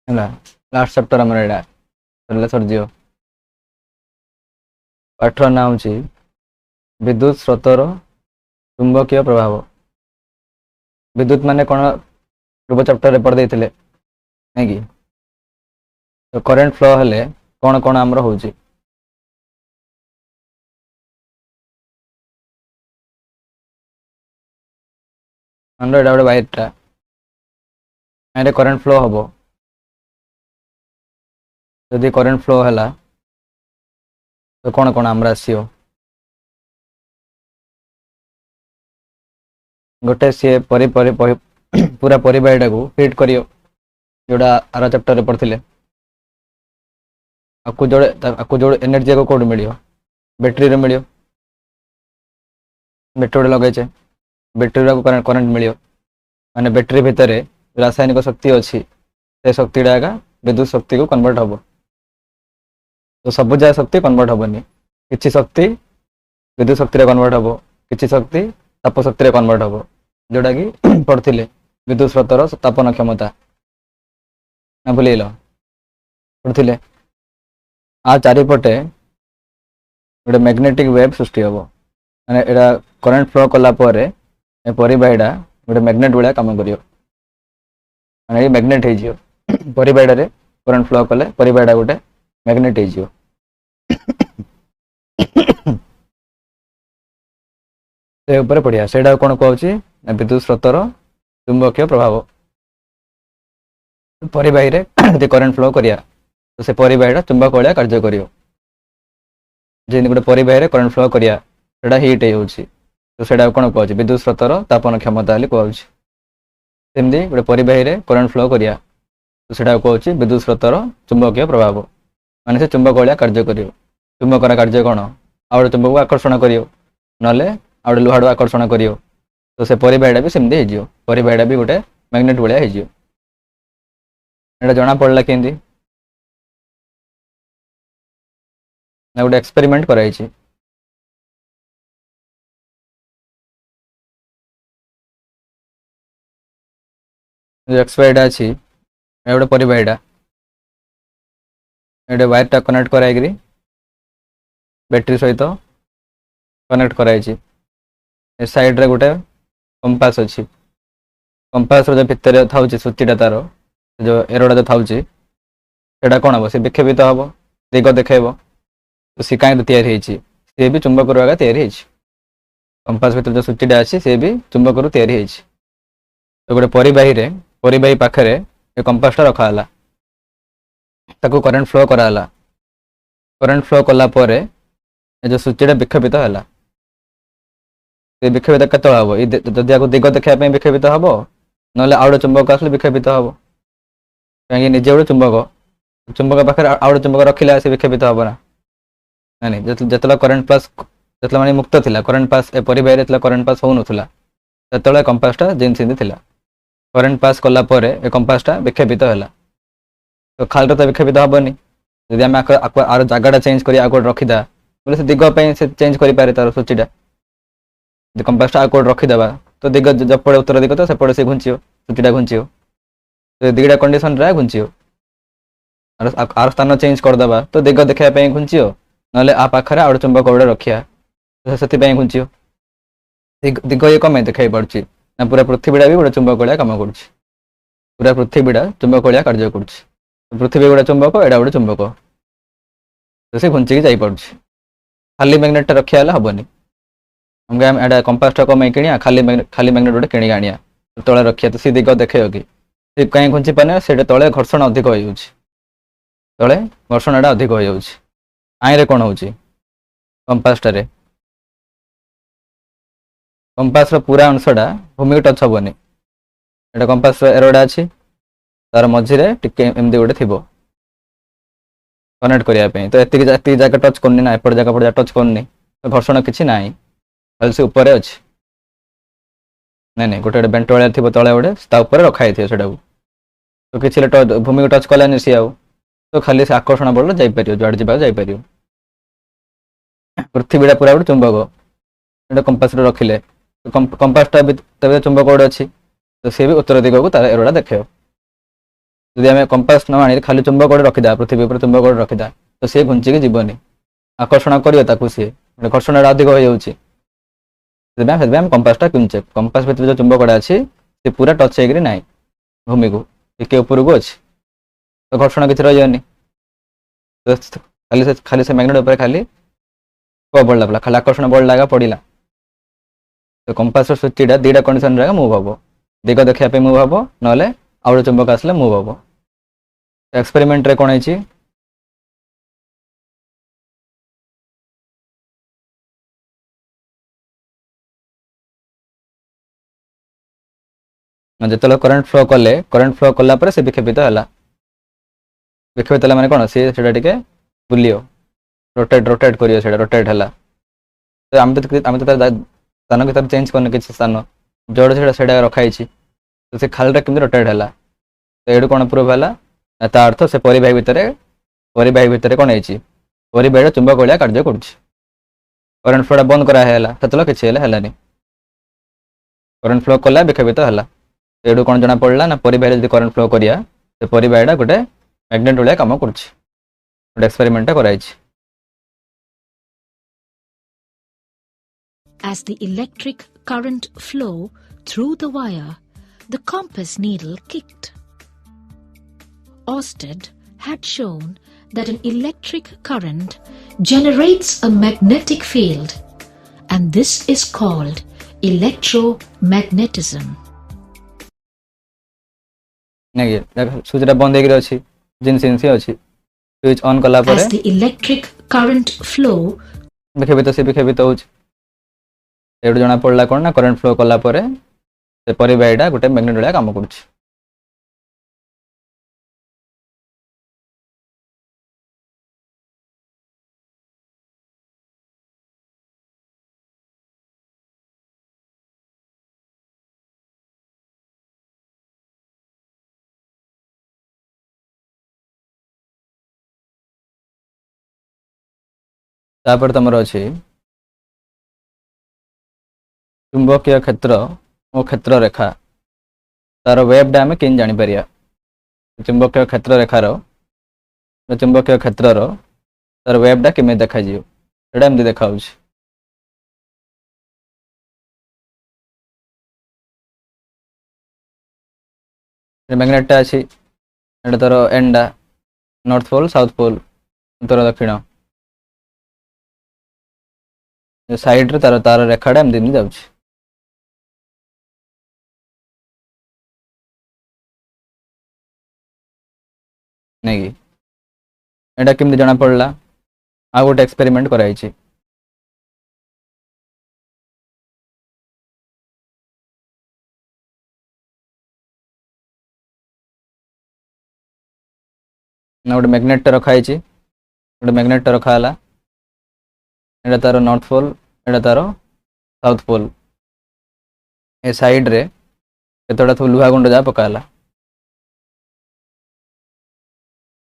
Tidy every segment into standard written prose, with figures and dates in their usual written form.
ହେଲା last chapter ଆମର ଏଇଟା ସରିଲା ସରିଯିବ। ପାଠର ନାଁ ହେଉଛି ବିଦ୍ୟୁତ ସ୍ରୋତର ଚୁମ୍ବକୀୟ ପ୍ରଭାବ। ବିଦ୍ୟୁତ ମାନେ କ'ଣ ପୂର୍ବ ଚାପ୍ଟରରେ ପଢ଼ି ଦେଇଥିଲେ ନାଇଁ କି? ତ କରେଣ୍ଟ ଫ୍ଲୋ ହେଲେ କ'ଣ କ'ଣ ଆମର ହେଉଛି? ଏଇଟା ଗୋଟେ ୱାୟାରଟା, ଏଇଟା କରେଣ୍ଟ ଫ୍ଲୋ ହବ। ଯଦି କରେଣ୍ଟ ଫ୍ଲୋ ହେଲା ତ କ'ଣ କ'ଣ ଆମର ଆସିବ? ଗୋଟେ ସିଏ ପୁରା ପରିବାହୀଟାକୁ ହିଟ୍ କରିବ, ଯୋଉଟା ଆର ଚାପ୍ଟରରେ ପଢ଼ିଥିଲେ। ଆକୁ ଯୋଉ ଏନର୍ଜି ଯାକ କୋଉଠୁ ମିଳିବ? ବ୍ୟାଟେରୀରେ ମିଳିବ। ବ୍ୟାଟେରୀ ଗୋଟେ ଲଗେଇଛେ, ବ୍ୟାଟେରୀକୁ କରେଣ୍ଟ ମିଳିବ, ମାନେ ବ୍ୟାଟେରୀ ଭିତରେ ରାସାୟନିକ ଶକ୍ତି ଅଛି, ସେ ଶକ୍ତିଟା ଏକା ବିଦ୍ୟୁତ ଶକ୍ତିକୁ କନଭର୍ଟ ହବ। ତ ସବୁ ଯାକ ଶକ୍ତି କନଭର୍ଟ ହବନି, କିଛି ଶକ୍ତି ବିଦ୍ୟୁତ ଶକ୍ତିରେ କନଭର୍ଟ ହବ, କିଛି ଶକ୍ତି ତାପ ଶକ୍ତିରେ କନଭର୍ଟ ହବ, ଯୋଉଟା କି ପଢ଼ିଥିଲେ ବିଦ୍ୟୁତ ସ୍ରୋତର ତାପନ କ୍ଷମତା। ନା ଭୁଲିଗଲ? ପଢ଼ିଥିଲେ। ଆ ଚାରିପଟେ ଗୋଟେ ମ୍ୟାଗ୍ନେଟିକ ୱେଭ୍ ସୃଷ୍ଟି ହବ, ମାନେ ଏଇଟା କରେଣ୍ଟ ଫ୍ଲୋ କଲା ପରେ ଏ ପରିବାହୀଟା ଗୋଟେ ମ୍ୟାଗ୍ନେଟ ଭଳିଆ କାମ କରିବ, ମାନେ ଏଇ ମ୍ୟାଗ୍ନେଟ ହେଇଯିବ। ପରିବାହୀଟାରେ କରେଣ୍ଟ ଫ୍ଲୋ କଲେ ପରିବାହୀଟା ଗୋଟେ ମ୍ୟାଗ୍ନେଟ ହେଇଯିବ। ସେ ଉପରେ ପଢ଼ିବା, ସେଇଟା କ'ଣ କହୁଛି ନା ବିଦ୍ୟୁତ ସ୍ରୋତର ଚୁମ୍ବକୀୟ ପ୍ରଭାବ। ପରିବାହୀରେ ଯଦି କରେଣ୍ଟ ଫ୍ଲୋ କରିବା ତ ସେ ପରିବାହୀଟା ଚୁମ୍ବକ ଭଳିଆ କାର୍ଯ୍ୟ କରିବ। ଯେମିତି ଗୋଟେ ପରିବାହୀରେ କରେଣ୍ଟ ଫ୍ଲୋ କରିବା ସେଇଟା ହିଟ୍ ହେଇଯାଉଛି, ତ ସେଇଟା କ'ଣ କୁହାଯାଉଛି? ବିଦ୍ୟୁତ ସ୍ରୋତର ତାପନ କ୍ଷମତା ବୋଲି କୁହାଯାଉଛି। ସେମିତି ଗୋଟେ ପରିବାହୀରେ କରେଣ୍ଟ ଫ୍ଲୋ କରିବା ତ ସେଇଟା କୁହାଯାଉଛି ବିଦ୍ୟୁତ ସ୍ରୋତର ଚୁମ୍ବକୀୟ ପ୍ରଭାବ, ମାନେ ସେ ଚୁମ୍ବକ ଭଳିଆ କାର୍ଯ୍ୟ କରିବ। ଚୁମ୍ବକର କାର୍ଯ୍ୟ କ'ଣ? ଆଉ ଗୋଟେ ଚୁମ୍ବକକୁ ଆକର୍ଷଣ କରିବ, ନହେଲେ ଆଉ ଗୋଟେ ଲୁହାକୁ ଆକର୍ଷଣ କରିବ। ତ ସେ ପରିବାହୀଟା ବି ସେମିତି ହେଇଯିବ, ପରିବାହୀଟା ବି ଗୋଟେ ମ୍ୟାଗ୍ନେଟ ଭଳିଆ ହେଇଯିବ। ଏଇଟା ଜଣା ପଡ଼ିଲା କେମିତି? ନା ଗୋଟେ ଏକ୍ସପେରିମେଣ୍ଟ କରାଯାଇଛି। ଯୋଉ ଏକ୍ସପାୟରଟା ଅଛି ଏ ଗୋଟେ ପରିବାହୀଟା, ଏଇଟା ୱାୟାରଟା କନେକ୍ଟ କରାଯାଇକିରି ବ୍ୟାଟେରୀ ସହିତ କନେକ୍ଟ କରାଯାଇଛି। ଏ ସାଇଡ଼ରେ ଗୋଟେ କମ୍ପାସ ଅଛି, କମ୍ପାସର ଯୋଉ ଭିତରେ ଥାଉଛି ସୂଚୀଟା, ତାର ଯୋଉ ଏରୋଟା ଯୋଉ ଥାଉଛି ସେଇଟା କ'ଣ ହବ? ସେ ବିକ୍ଷେପିତ ହବ, ଦିଗ ଦେଖେଇବ। ତ ସେ କାହିଁକି ତିଆରି ହେଇଛି? ସିଏ ବି ଚୁମ୍ବକରୁ ଆଗା ତିଆରି ହେଇଛି। କମ୍ପାସ ଭିତରେ ଯୋଉ ସୂଚୀଟା ଅଛି ସେ ବି ଚୁମ୍ବକରୁ ତିଆରି ହେଇଛି। ତ ଗୋଟେ ପରିବାହୀ ପାଖରେ ଏ କମ୍ପାସଟା ରଖା ହେଲା, ତାକୁ କରେଣ୍ଟ ଫ୍ଲୋ କରାହେଲା। କରେଣ୍ଟ ଫ୍ଲୋ କଲା ପରେ ଏ ଯୋଉ ସୂଚୀଟା ବିକ୍ଷେପିତ ହେଲା। ସେ ବିକ୍ଷେପିତ କେତେବେଳେ ହବ? ଯଦି ଆକୁ ଦିଗ ଦେଖିବା ପାଇଁ ବିକ୍ଷେପିତ ହବ, ନହେଲେ ଆଉ ଗୋଟେ ଚୁମ୍ବକ ଆସିଲେ ବିକ୍ଷେପିତ ହବ। କାହିଁକି? ନିଜେ ଗୋଟେ ଚୁମ୍ବକ ପାଖରେ ଆଉ ଗୋଟେ ଚୁମ୍ବକ ରଖିଲେ ସେ ବିକ୍ଷେପିତ ହବ ନା ନାଇଁ? ଯେତେବେଳେ କରେଣ୍ଟ ପାସ୍, ଯେତେବେଳେ ମାନେ ମୁକ୍ତ ଥିଲା କରେଣ୍ଟ ପାସ୍, ଏ ପରିବାହୀରେ ଯେତେବେଳେ କରେଣ୍ଟ ପାସ୍ ହଉନଥିଲା ସେତେବେଳେ କମ୍ପାସଟା ଯେମିତି ସେମିତି ଥିଲା। କରେଣ୍ଟ ପାସ୍ କଲା ପରେ ଏ କମ୍ପାସଟା ବିକ୍ଷେପିତ ହେଲା, ତ ଖାଲିରେ ତ ବିକ୍ଷେପିତ ହବନି। ଯଦି ଆମେ ଆର ଜାଗାଟା ଚେଞ୍ଜ କରି ଆଉ କୋଉଠି ରଖିଦେବା ବୋଲେ ସେ ଦିଗ ପାଇଁ ସେ ଚେଞ୍ଜ କରିପାରେ ତାର ସୂଚୀଟା। ଯଦି କମ୍ପାସଟା ଆଉ କୋଉଠି ରଖିଦେବା ତ ଦିଗ ଯେପଟେ ଉତ୍ତର ଦିଗ ତ ସେପଟେ ସେ ଘୁଞ୍ଚିବ, ସୂଚୀଟା ଘୁଞ୍ଚିବ। ତ ଦିଗଟା କଣ୍ଡିସନରେ ଘୁଞ୍ଚିବ। ଆର ସ୍ଥାନ ଚେଞ୍ଜ କରିଦେବା ତ ଦିଗ ଦେଖିବା ପାଇଁ ଘୁଞ୍ଚିବ, ନହେଲେ ଆ ପାଖରେ ଆଉ ଗୋଟେ ଚୁମ୍ବକ ଗୋଟେ ରଖିବା ସେଥିପାଇଁ ଘୁଞ୍ଚିବ। ଦିଗ ଇଏ କ'ଣ ପାଇଁ ଦେଖାଇ ପାରୁଛି? ନା ପୁରା ପୃଥିବୀଟା ବି ଗୋଟେ ଚୁମ୍ବକ ଭଳିଆ କାମ କରୁଛି, ପୁରା ପୃଥିବୀଟା ଚୁମ୍ବକ ଭଳିଆ କାର୍ଯ୍ୟ କରୁଛି। ପୃଥିବୀ ଗୋଟେ ଚୁମ୍ବକ, ଏଇଟା ଗୋଟେ ଚୁମ୍ବକ, ତ ସେ ଘୁଞ୍ଚିକି ଯାଇପାରୁଛି। ଖାଲି ମ୍ୟାଗ୍ନେଟଟା ରଖିବା ହେଲେ ହବନି। ଆମକୁ ଏଇଟା କମ୍ପାସଟା କ'ଣ ପାଇଁ କିଣିବା? ଖାଲି ମ୍ୟାଗ୍ନେଟ ଗୋଟେ କିଣିକି ଆଣିବା, ତଳେ ରଖିବା, ତ ସେ ଦିଗ ଦେଖେଇବ କି? ସେ କାହିଁ ଘୁଞ୍ଚି ପାରୁନି? ସେଇଟା ତଳେ ଘର୍ଷଣ ଅଧିକ ହେଇଯାଉଛି, ତଳେ ଘର୍ଷଣଟା ଅଧିକ ହେଇଯାଉଛି। ଆଇଁରେ କ'ଣ ହେଉଛି? କମ୍ପାସଟାରେ କମ୍ପାସର ପୁରା ଅଂଶଟା ଭୂମିକୁ ଟଚ୍ ହବନି। ଏଇଟା କମ୍ପାସର ଏରୋଟା ଅଛି, ତାର ମଝିରେ ଟିକେ ଏମିତି ଗୋଟେ ଥିବ କନେକ୍ଟ କରିବା ପାଇଁ। ତ ଏତିକି ଜାଗା ଟଚ୍ କରୁନି ନା, ଏପଟ ଜାଗା ଟଚ୍ କରୁନି, ତ ଘର୍ଷଣ କିଛି ନାହିଁ, ଖାଲି ସେ ଉପରେ ଅଛି। ନାଇଁ, ଗୋଟେ ବେଣ୍ଟ ଭଳିଆ ଥିବ ତଳେ, ଗୋଟେ ତା ଉପରେ ରଖା ହେଇଥିବ ସେଟାକୁ। ତ କିଛି ଭୂମିକୁ ଟଚ୍ କଲାନି ସିଏ ଆଉ, ତ ଖାଲି ସେ ଆକର୍ଷଣ ବଳରେ ଯାଇପାରିବ, ଯୁଆଡ଼େ ଯିବାକୁ ଯାଇପାରିବ। ପୃଥିବୀଟା ପୁରା ଗୋଟେ ଚୁମ୍ବକ, ଏଇଟା କମ୍ପାସରେ ରଖିଲେ କମ୍ପାସଟା ବି ତେବେ ଚୁମ୍ବକ ଗୋଟେ ଅଛି, ତ ସିଏ ବି ଉତ୍ତର ଦିଗକୁ ତାର ଏରୋଟା ଦେଖେଇବ। जदि आम कंपास न आनी खाली चुंबक गोटे रखीदा पृथ्वी पर चुंबक गोटे रखीदा तो सी घुंचिकी जीवनी आकर्षण कर सी घर्षण अधिक हो जाऊँगी कंपासटा किनुचे कंपास भितर जो चुंबक गुड़ा अच्छी सी पूरा टच होकर ना भूमि को टिके उपरको अच्छी तो घर्षण किसी रही खाली से मैग्नेट उपर खाली बढ़ला पड़ा खाली आकर्षण बढ़ला पड़ा तो कंपास सूचीटा दुईटा कंडीशन रे मूव हम दिग देखा मूव हम ना आउ चुंबक आसले मूव हम एक्सपेरिमेंट रे कौन है जो करंट फ्लो कले करंट फ्लो कला से विक्षेपित है विक्षेपित है माने कौन सी टे बुलियो रोटेट रोटेट कर रोटेट है तो आम तो स्थान की तरफ चेंज करने किसी स्थान जोड़ से रखाई तो से खाली कमी रोटेट है तो ये कौन प्रूफ है ता अर्थ से परिवाही भितर कौन है परिवाही चुंबक भाया कार्य करंट फ्लोटा बंद कराला से किसी है करंट फ्लो कला विक्षेपित है ये कौन जना पड़ा ना परिवाही जो करंट फ्लो करिया से परिवाहीटा गोटे मैग्नेट भाया कम कर एक्सपेरिमेंट कराई As the electric current flow through the wire, the compass needle kicked. Orsted had shown that an electric current generates a magnetic field, and this is called electromagnetism. Switch बंद हो जिनसी अच्छी switch on कला As the electric current flow विक्षेपित से विक्षेपित हो जना पड़ा कौन ना करंट फ्लो कला से परिवाहीटा गोटे मैग्नेट भाया कम कर तापर तुम अच्छी चुंबकीय क्षेत्र और क्षेत्र रेखा तार वेबटा आम कि जापर चुंबकीय क्षेत्र रेखार चुंबकीय क्षेत्र तार वेबटा केमी देखा एमती देखा मैग्नेटा अच्छी तार एंडा नॉर्थ पोल साउथ पोल उत्तर दक्षिण साइड रे तार तार रेखाटा एमती जाऊँ नहीं एटा केमती जना पड़ा आ गोटे एक्सपेरिमेंट कराई गोटे मैग्नेट रखाई गोटे मैग्नेट रखाला एटा तार नॉर्थ पोल एटा तार साउथ पोल ए साइड रे केतोटा सब लुहा गुंड जा पकाला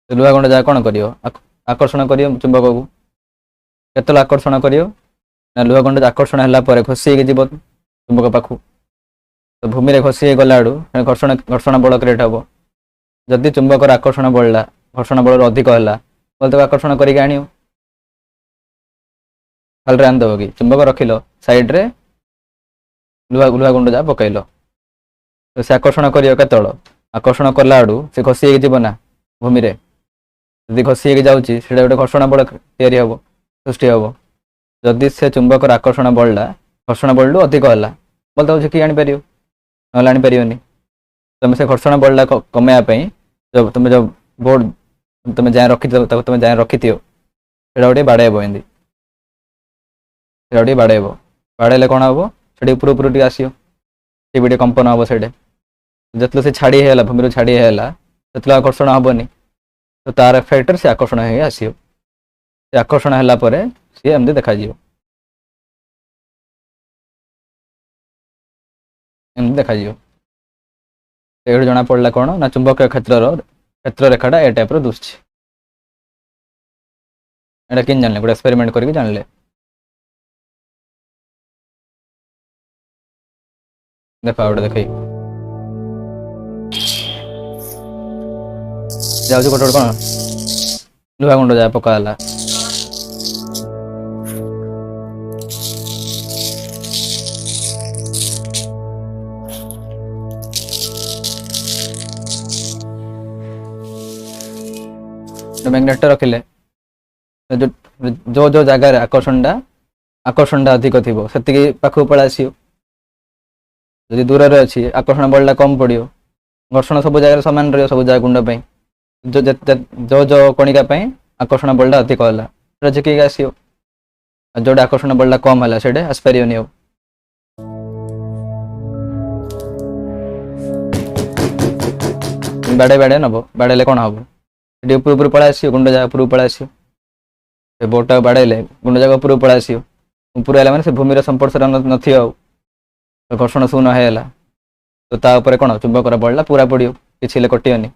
लुहा गुंड जा कौन कर आकर्षण कर चुंबक को केतल आकर्षण कर ना लुहा गुंड आकर्षण है खसी जीव चुंबक पाखु तो भूमि में खसी गला आड़ घर्षण घर्षण बल क्रिएट हम जदि चुंबक आकर्षण बढ़ला घर्षण बल अधिक है बोलते आकर्षण करके आण खाली आनदेव कि चुंबक रखिल साइड रे लुहा लुहा गुंड जा पकईल तो से आकर्षण कर आकर्षण कला आड़ से खसी जीव ना भूमि में जदि खसी जाऊँगी गोटे घर्षण बल तैयारी हम सृष्टि हम जदि से चुंबक आकर्षण बढ़ला घर्षण बल अधिक है बोलते कि आनीपर ना आनीपर तुम से घर्षण बलटा कमायापी जब तुम जो बोर्ड तुम जाए रखी तुम जाए रखी थो गोटे बाड़ेब एमती बाड़ेब बाड़े कौन हम से उपर उपर टे आसो टी कंपन हम से जो से छाड़ी है भूमि छाड़ी है से आकर्षण हेनी तो तार इफेक्ट से आकर्षण हो आसो से आकर्षण है सी एमती देखा एमती देखा ये जना पड़ा कौन ना चुंबकीय क्षेत्र रेखाटा ए टाइप दुसुची एटा कि जानले गोटे एक्सपेरिमेंट करके जानले देखा गोटे देख ଯାଉଛି ଗୋଟେ ଗୋଟେ କ'ଣ ଲୁହା ଗୁଣ୍ଡ ଯାହା ପକା ହେଲା। ମ୍ୟାଗ୍ନେଟଟା ରଖିଲେ ଯୋଉ ଯୋଉ ଜାଗାରେ ଆକର୍ଷଣଟା ଅଧିକ ଥିବ ସେତିକି ପାଖକୁ ପଳେଇ ଆସିବ। ଯଦି ଦୂରରେ ଅଛି ଆକର୍ଷଣ ବଳଟା କମ୍ ପଡ଼ିବ। ଘର୍ଷଣ ସବୁ ଜାଗାରେ ସମାନ ରହିବ ସବୁ ଜାଗା ଗୁଣ୍ଡ ପାଇଁ। ଯୋଉ କଣିକା ପାଇଁ ଆକର୍ଷଣ ବଳଟା ଅଧିକ ହେଲା ସେଟା ଝିକିକି ଆସିବ। ଆଉ ଯୋଉଟା ଆକର୍ଷଣ ବଳଟା କମ୍ ହେଲା ସେଇଟା ଆସିପାରିବନି ଆଉ। ବାଡ଼େଇ ନେବ, ବାଡ଼େଇଲେ କ'ଣ ହବ? ଏଠି ଉପରକୁ ପଳେଇ ଆସିବ, ଗୁଣ୍ଡ ଜାଗା ଉପରକୁ ପଳେଇ ଆସିବ। ସେ ବୋର୍ଡଟାକୁ ବାଡ଼େଇଲେ ଗୁଣ୍ଡ ଜାଗା ଉପରକୁ ପଳେଇ ଆସିବ। ଉପରୁ ହେଲା ମାନେ ସେ ଭୂମିର ସମ୍ପର୍ଶରେ ନଥିବ ଆଉ, ଘର୍ଷଣ ଶୂନ୍ୟ ହେଇଗଲା। ତ ତା ଉପରେ କ'ଣ ଚୁମ୍ବକର ବଳଟା ପୁରା ପଡ଼ିବ, କିଛି ହେଲେ କଟିବନି।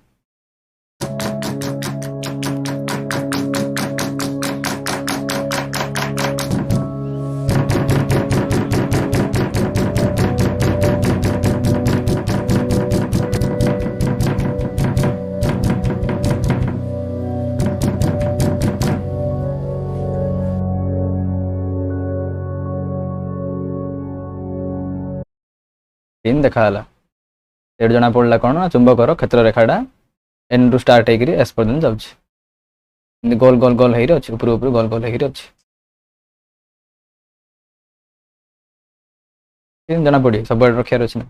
ଦେଖାହେଲା ଏଠି ଜଣା ପଡ଼ିଲା କ'ଣ ଚୁମ୍ବକର କ୍ଷେତ୍ର ରେଖାଟା ଏନ୍ ରୁ ଷ୍ଟାର୍ଟ ହେଇକିରି ଏସ୍ ପର୍ଯ୍ୟନ୍ତ ଯାଉଛି। ଏମିତି ଗୋଲ ଗୋଲ ଗୋଲ ହେଇକି ଅଛି, ଉପରୁ ଉପରୁ ଗୋଲ ଗୋଲ ହେଇକି ଅଛି। ଜଣା ପଡ଼ିବ ସବୁଆଡ଼େ ରଖିବାର ଅଛି ନା।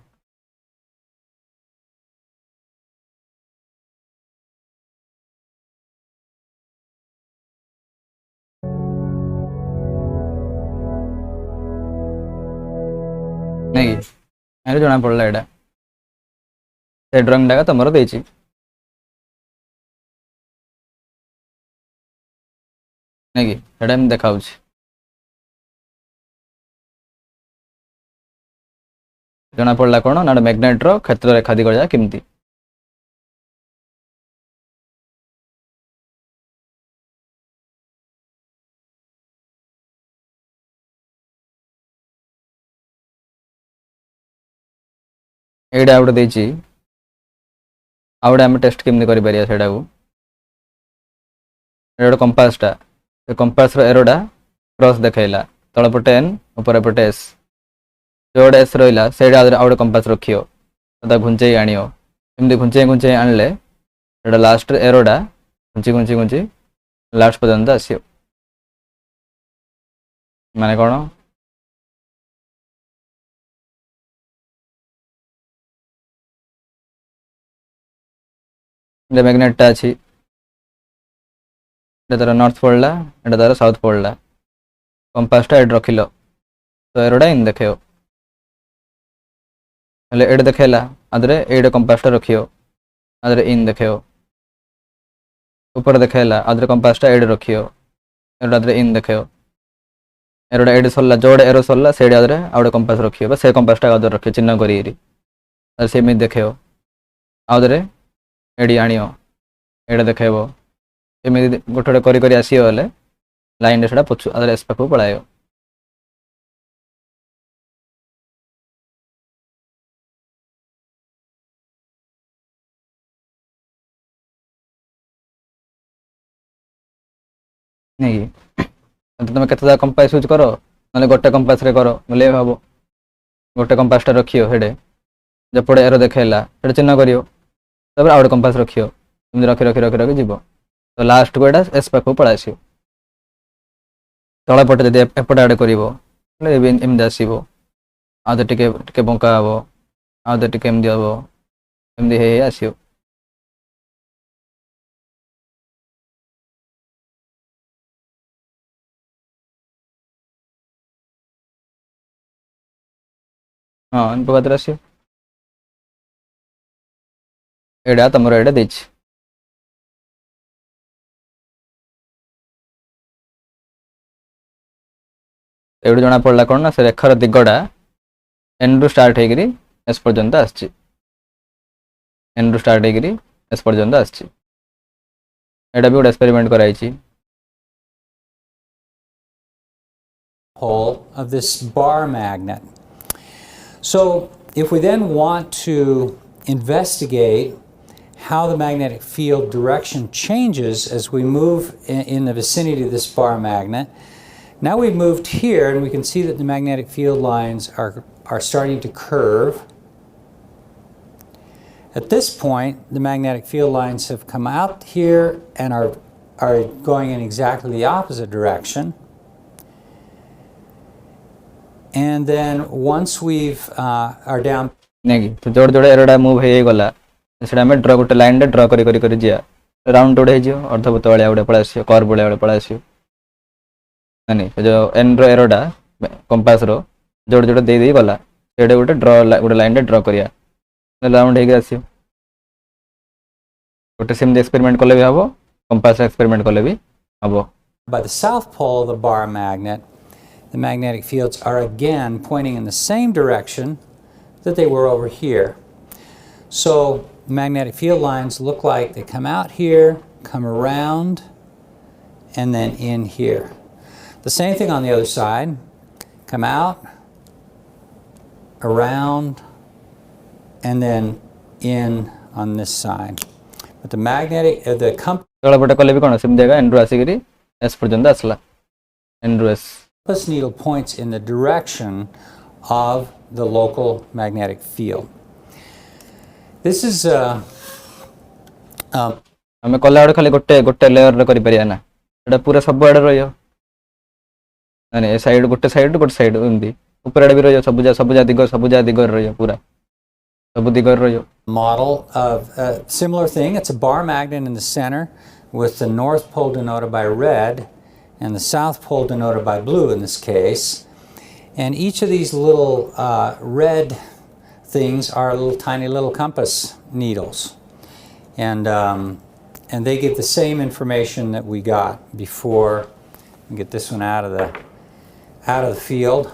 ନାଇଁ କି ଏଠି ଜଣା ପଡ଼ିଲା ଏଇଟା ସେ ଡ୍ରଇଂଟା ତମର ଦେଇଛି। ନାଇଁ କି ସେଇଟା ଏମିତି ଦେଖାଉଛି। ଜଣା ପଡ଼ିଲା କ'ଣ ନା ମ୍ୟାଗ୍ନେଟର କ୍ଷେତ୍ର ରେଖା ଦିଗ ଯାକ କେମିତି। ଏଇଟା ଗୋଟେ ଦେଇଛି, ଆଉ ଗୋଟେ ଆମେ ଟେଷ୍ଟ କେମିତି କରିପାରିବା ସେଇଟାକୁ। ଏଇଟା ଗୋଟେ କମ୍ପାସଟା, ସେ କମ୍ପାସର ଏରୋଟା କ୍ରସ୍ ଦେଖେଇଲା, ତଳ ପଟେ ଏନ୍ ଉପର ପଟେ ଏସ୍। ଯୋଉଟା ଏସ୍ ରହିଲା ସେଇଟା ଆଉ ଗୋଟେ କମ୍ପାସ ରଖିବ, ତାକୁ ଘୁଞ୍ଚେଇ ଆଣିବ। ଏମିତି ଘୁଞ୍ଚେଇ ଆଣିଲେ ସେଇଟା ଲାଷ୍ଟରେ ଏରୋଟା ଘୁଞ୍ଚି ଲାଷ୍ଟ ପର୍ଯ୍ୟନ୍ତ ଆସିବ। ମାନେ କ'ଣ ମ୍ୟାଗ୍ନେଟଟା ଅଛି, এটা তার নর্থ পোলটা, এটা তার সাউথ পোলটা। কম্পাসটা এটি রখিল তো এরোটা ইন ଦେଖେଇବ। ହେଲେ ଏଇଟା ଦେଖେଇଲା ଆଧରେ ଏଇଟା କମ୍ପାସଟା ରଖିବ, ଆଧରେ ଇନ୍ ଦେଖେଇବ। ଉପରେ ଦେଖେଇଲା ଆଧରେ କମ୍ପାସଟା ଏଇଠି ରଖିବ, ଏଇଟା ଆଧରେ ଇନ୍ ଦେଖେଇବ। ଏରୋଟା ଏଇଠି ସରିଲା, ଯୋଉଟା ଏରୋ ସରିଲା ସେଇଠି ଆଧରେ ଆଉ ଗୋଟେ କମ୍ପାସ ରଖିବ, ବା ସେ କମ୍ପାସଟା ଆଧରେ ରଖିବ ଚିହ୍ନ କରିକିରି। ସେମିତି ଦେଖେଇବ, ଆଉଥରେ ଏଇଠି ଆଣିବ, ଏଇଟା ଦେଖେଇବ। ଏମିତି ଗୋଟେ ଗୋଟେ କରି ଆସିବ ହେଲେ ଲାଇନରେ ସେଟା ପଛୁ ଆଧରେ ଏସ୍ ପାଖକୁ ପଳାଇବ। ନାଇଁ କି ତମେ କେତେ ଜାଗା କମ୍ପାସ ୟୁଜ୍ କର, ନହେଲେ ଗୋଟେ କମ୍ପାସରେ କର ବୋଲେ ହବ। ଗୋଟେ କମ୍ପାସଟା ରଖିବ, ହେଡ଼େ ଯେପଟେ ଏରୋ ଦେଖେଇଲା ସେଟା ଚିହ୍ନ କରିବ, ତାପରେ ଆଉ ଗୋଟେ କମ୍ପାସ ରଖିବ, ଏମିତି ରଖି ଯିବ। ତ ଲାଷ୍ଟକୁ ଏଇଟା ଏସ୍ ପାଖକୁ ପଳାଇ ଆସିବ। ତଳ ପଟେ ଯଦି ଏପଟେ ଆଡ଼େ କରିବ ହେଲେ ଏମିତି ଆସିବ, ଆଉ ଟିକେ ଟିକେ ବଙ୍କା ହବ, ଆଉ ଟିକେ ଏମିତି ହବ, ଏମିତି ହେଇ ଆସିବ। ହଁ ଏମିତି ପ୍ରକାର ଆସିବ। ଏଇଟା ତମର ଏଇଟା ଦେଇଛି। ଏଇଠୁ ଜଣା ପଡ଼ିଲା କ'ଣ ନା ସେ ରେଖାର ଦିଗଟା ଏନ୍ ରୁ ଷ୍ଟାର୍ଟ ହେଇକିରି ଏସ୍ ପର୍ଯ୍ୟନ୍ତ ଆସିଛି, ଏନ୍ ରୁ ଷ୍ଟାର୍ଟ ହେଇକିରି ଏସ୍ ପର୍ଯ୍ୟନ୍ତ ଆସିଛି। ଏଇଟା ବି ଗୋଟେ ଏକ୍ସପେରିମେଣ୍ଟ କରାଯାଇଛି। Pole of this bar magnet. So if we then want to investigate how the magnetic field direction changes as we move in the vicinity of this bar magnet. Now we've moved here, and we can see that the magnetic field lines are starting to curve. At this point, the magnetic field lines have come out here and are going in exactly the opposite direction. And then once we've are down नहीं कि तो जोड़ जोड़े एरोडा move हे गला सेटा हमें draw गोटे line रे ड्रा करी जिया राउंड जोड़े हे जियो अर्धवृत्त वाले गोटे पळा आसियो कर्व वाले पळा आसियो नहीं जो एन रो एरोडा कंपास रो जोड़ जोड़े दे दे गला सेडे गोटे गोटे लाइन रे ड्रा करिया राउंड हे आसियो गोटे सेम एक्सपेरिमेंट कले भी हबो कंपास एक्सपेरिमेंट कले भी हबो. by the south pole of the bar magnet, the magnetic fields are again pointing in the same direction that they were over here. So magnetic field lines look like they come out here, come around, and then in here. The same thing on the other side. Come out, around, and then in on this side. But the magnetic, the तळपटे कले भी कोन सेम जगह एंड्रो आसीकरी एस पर्यंत आसला एंड्रो एस compass needle points in the direction of the local magnetic field. This is हमें कला आड़ खाली गोटे गोटे लेयर रे करि परिया ना एटा पूरा सब आड़ रहियो माने ए साइड गोटे साइड उंदी ऊपर आड़ भी रहियो सबुजा दिग रहियो पूरा सब दिग रहियो. model of a similar thing. It's a bar magnet in the center with the north pole denoted by red and the south pole denoted by blue in this case. And each of these little red things are little tiny little compass needles. And they give the same information that we got before. Get this one out of the field.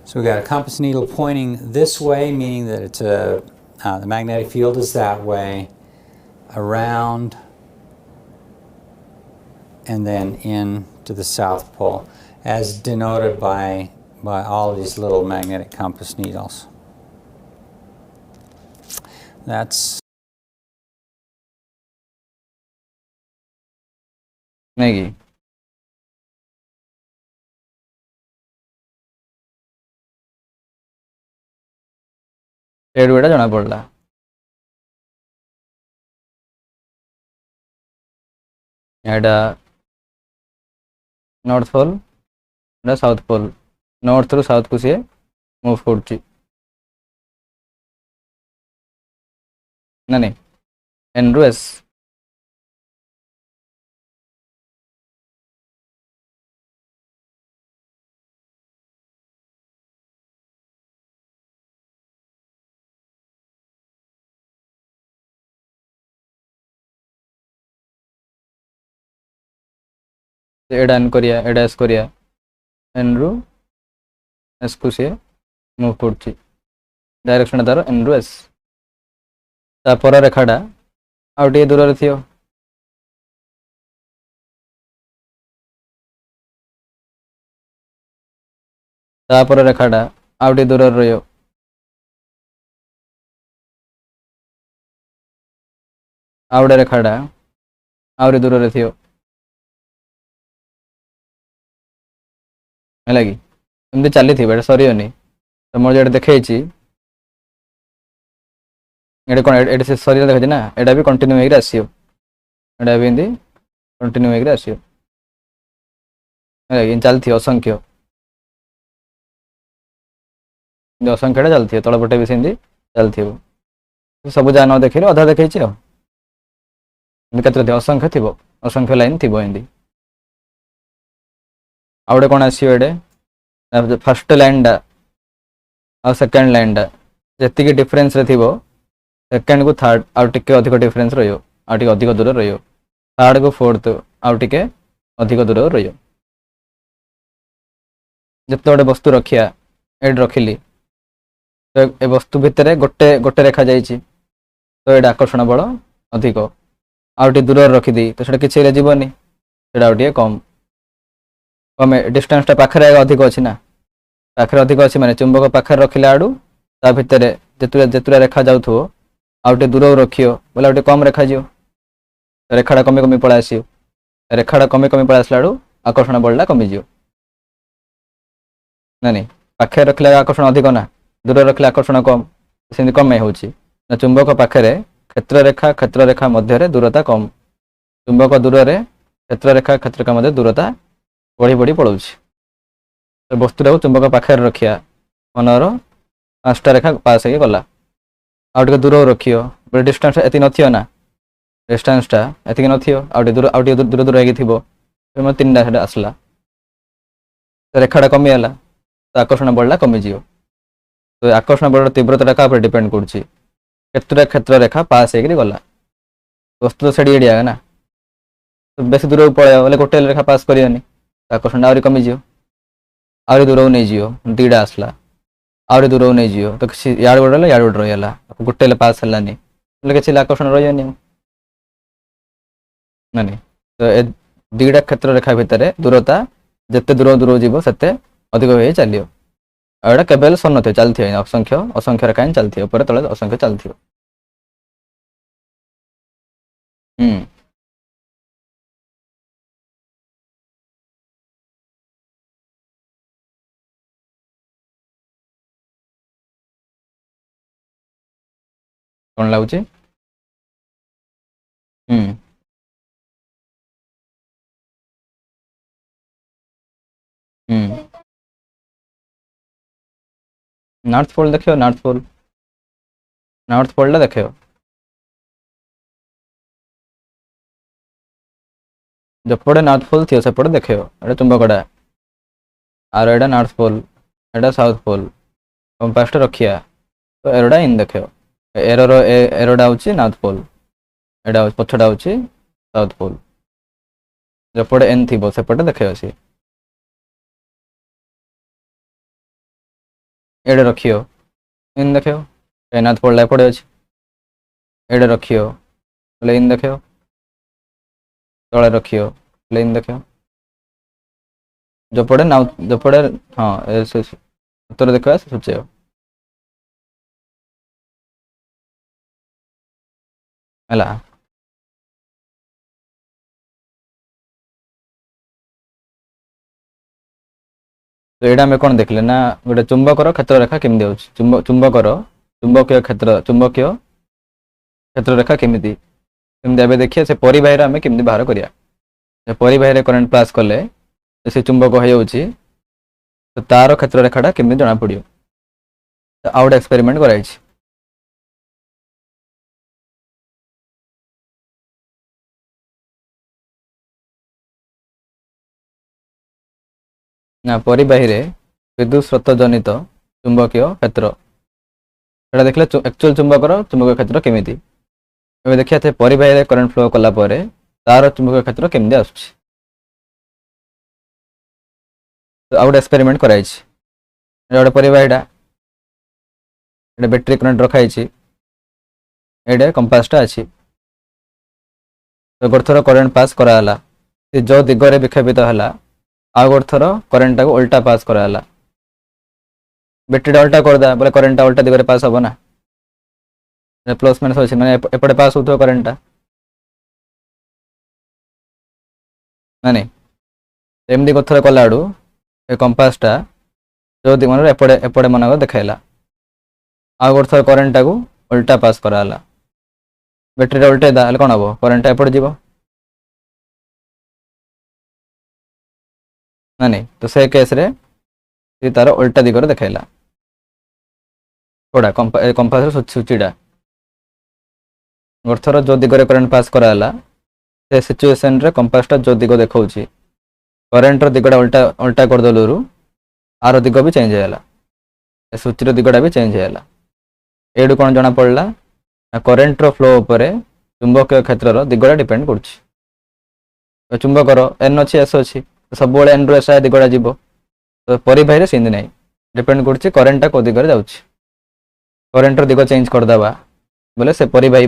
So we got a compass needle pointing this way, meaning that it's the magnetic field is that way, around, and then in to the south pole, as denoted by all of these little magnetic compass needles. That's नहीं की एडुएटा जना पड़ला एडा north pole एडा south pole north रु south को से move करछि ना नहीं एन रु एस एडा एन करिया एडा एस करिया एन रु एस को से मूव करछि डायरेक्शन तार एन रु एस ता पर रेखाडा आउ टे दूर रे थियो ता पर रेखाडा आउ टे दूर रे रहियो आउडे रेखाडा आउरी दूर रे थियो है लगी एमती चली थी बेटा सरीनी तो मोर जो देखी ये कौन ये से शरीर देखा ना एटा भी कंटिन्यू होकर आसियो एटा भी एमती कंटिन्यू होकर आसियो है चलती असंख्य असंख्यटा चलती तलपटे भी सेमती चलती सब जहाँ न देखे अधा देखी केते असंख्य थी असंख्य लाइन थी एमती आउटे कौन आसियो एडे फर्स्ट लाइन आ सेकेंड लाइन जी डिफरेन्स थी सेकेंड को थर्ड आउ टिके अधिक डिफरेन्स रहियो आउ टिके अधिक दूर रहियो थर्ड को फोर्थ आउ टिके अधिक दूर रहियो जिते गोटे वस्तु रखिया एड रखिली तो ए वस्तु भितर गोटे गोटे रेखा जाइछि तो एड आकर्षण बल अधिक आउ टिके दूर रखिदी तो सेटा किछि जीवनी सेटा आउ टिके कम कम डिस्टेंस पाखे अधिक अच्छी ना पाखे अधिक अच्छी माने चुंबक पाखे रखिला आड़ू ता भितर जेतुरा जेतुरा रेखा जाउथो आउटे दूर रखियो बोले आउटे कम रेखा जियो रेखाटा कमी कमी पळा आसियो रेखाटा कमी कमी पळा आसला आकर्षण बलटा कमी जियो नहीं पाखे रखले आकर्षण अधिक ना दूर रखले आकर्षण कम सेमती कम होची ना चुंबक पाखे क्षेत्र रेखा मध्य दूरता कम चुंबक दूर रे क्षेत्र रेखा मध्य दूरता बढ़ी बढ़ी पड़ोची तो वस्तुटा चुंबक पाखे रखिया मनर 5टा रेखा पास हो गला आउ दूर रखियो बोले डिस्टेंस एति नथियो ना डिस्टेंसटा एतिक नथियो आउ दूर दूर दूर हो 3टा से आसला रेखाटा कमीगला तो आकर्षण बलटा कमीज तो आकर्षण बल तीव्रता क्या डिपेंड कर क्षेत्र रेखा पास हो गला वस्तु तो सेड़ी एड़िया ना तो बेस दूर पलैया बोले गोटे रेखा पास करनी आकर्षण आहरी कमीज आहरी दूर नहीं जीव 2टा आसला आहरी दूर नहीं जीव तो किसी याड गोटे याड गोटे रहीगला गोटे पास है किसी आकर्षण रही नहीं तो ए 2टा क्षेत्र रेखा भितर दूरता जिते दूर दूर जीव से अधिक हो चलो आड़ा केवल सन्न थे चलती असंख्य असंख्य रेखा चलती ऊपर तले असंख्य चलती कौन लगुच नॉर्थ पोल देखियो नॉर्थ पोल देखियो जपड़े नॉर्थ पोल थी सेपटे देखियो एटा चुंबकटा are Etah north pole Etah south pole compass रखिया तो एरोटा इन देखियो एरोटा हूँ नॉर्थ पोल एटा पछटा हूँ साउथ पोल जपड़े एन थी सेपटे देखियो सी एडे रखियो इन देखियो नॉर्थ पोल एपटे अच्छे एडे रखियो बोले इन देखियो तले रखियो बोले इन देखियो जपड़े जपड़े हाँ उत्तर देखा सूचे है तो यहाँ आम कौन देखले ना गोटे चुंबकर क्षेत्र रेखा केमी हो चुंबकर चुंबकीय क्षेत्र रेखा केमी देखिए से परिबाही आम केमी बाहर करा परिबाही करेन्ट पास कले से चुंबक हो तो तार क्षेत्र रेखाटा केमी जना पड़ो तो आउ गोटे एक्सपेरिमेंट कराई ना परिबाही विद्युत स्रोत जनित चुंबकीय क्षेत्र से देखले एक्चुअल चुंबकर चुंबकीय क्षेत्र केमी देखिए थे परिबाही करेन्ट फ्लो कलापर तार चुंबकीय क्षेत्र केमी आस तो आउ गोटे एक्सपेरिमेंट कराई गोटे परिबाहीटा ये बैटेरी करेन्ट रखाई ये कंपासटा अच्छी तो गोटे थर करेन्ट पास कराला जो दिगरे विक्षेपित है आउ गोटे थर करेन्टा को उल्टा पास कराला बैटेरी उल्टा करदा बोले करेन्टा उल्टा दिगरे पास हम ना प्लस माइनस अच्छे मैंने एपटे पास हो करेन्टा ना नहीं एमती गोटे थर कला कंपासटा जो मन एपटे एपटे मन देखाइला आउ गोटे थर करेन्टा को उल्टा पास कराला बैटेरी उल्टेदा कौन हम करेन्टा एपटे जीव ना नहीं तो से केस रे तार उल्टा दिगरे देखाइला थोड़ा कंपास सूचीटा गोटे थर जो दिगरे करेन्ट पास कराला से सिचुएसन रे कंपासटा जो दिग देखा करेन्टर दिगटा उल्टा उल्टा करदेलू आर दिग भी चेंज होगा सूचीर दिगटा भी चेंज होगा एडू कौन जना पड़ा करेन्टर फ्लो उपर चुंबकीय क्षेत्र दिगटा डिपेंड कर चुंबकर एन अच्छी एस अच्छी सब एन रु एस दिगटा जीव तो परिबाही सेमती ना डिपेंड कर करेन्टा कौ दिगरे जाऊँ करेन्टर दिग चेंज करदे बोले से परिबाही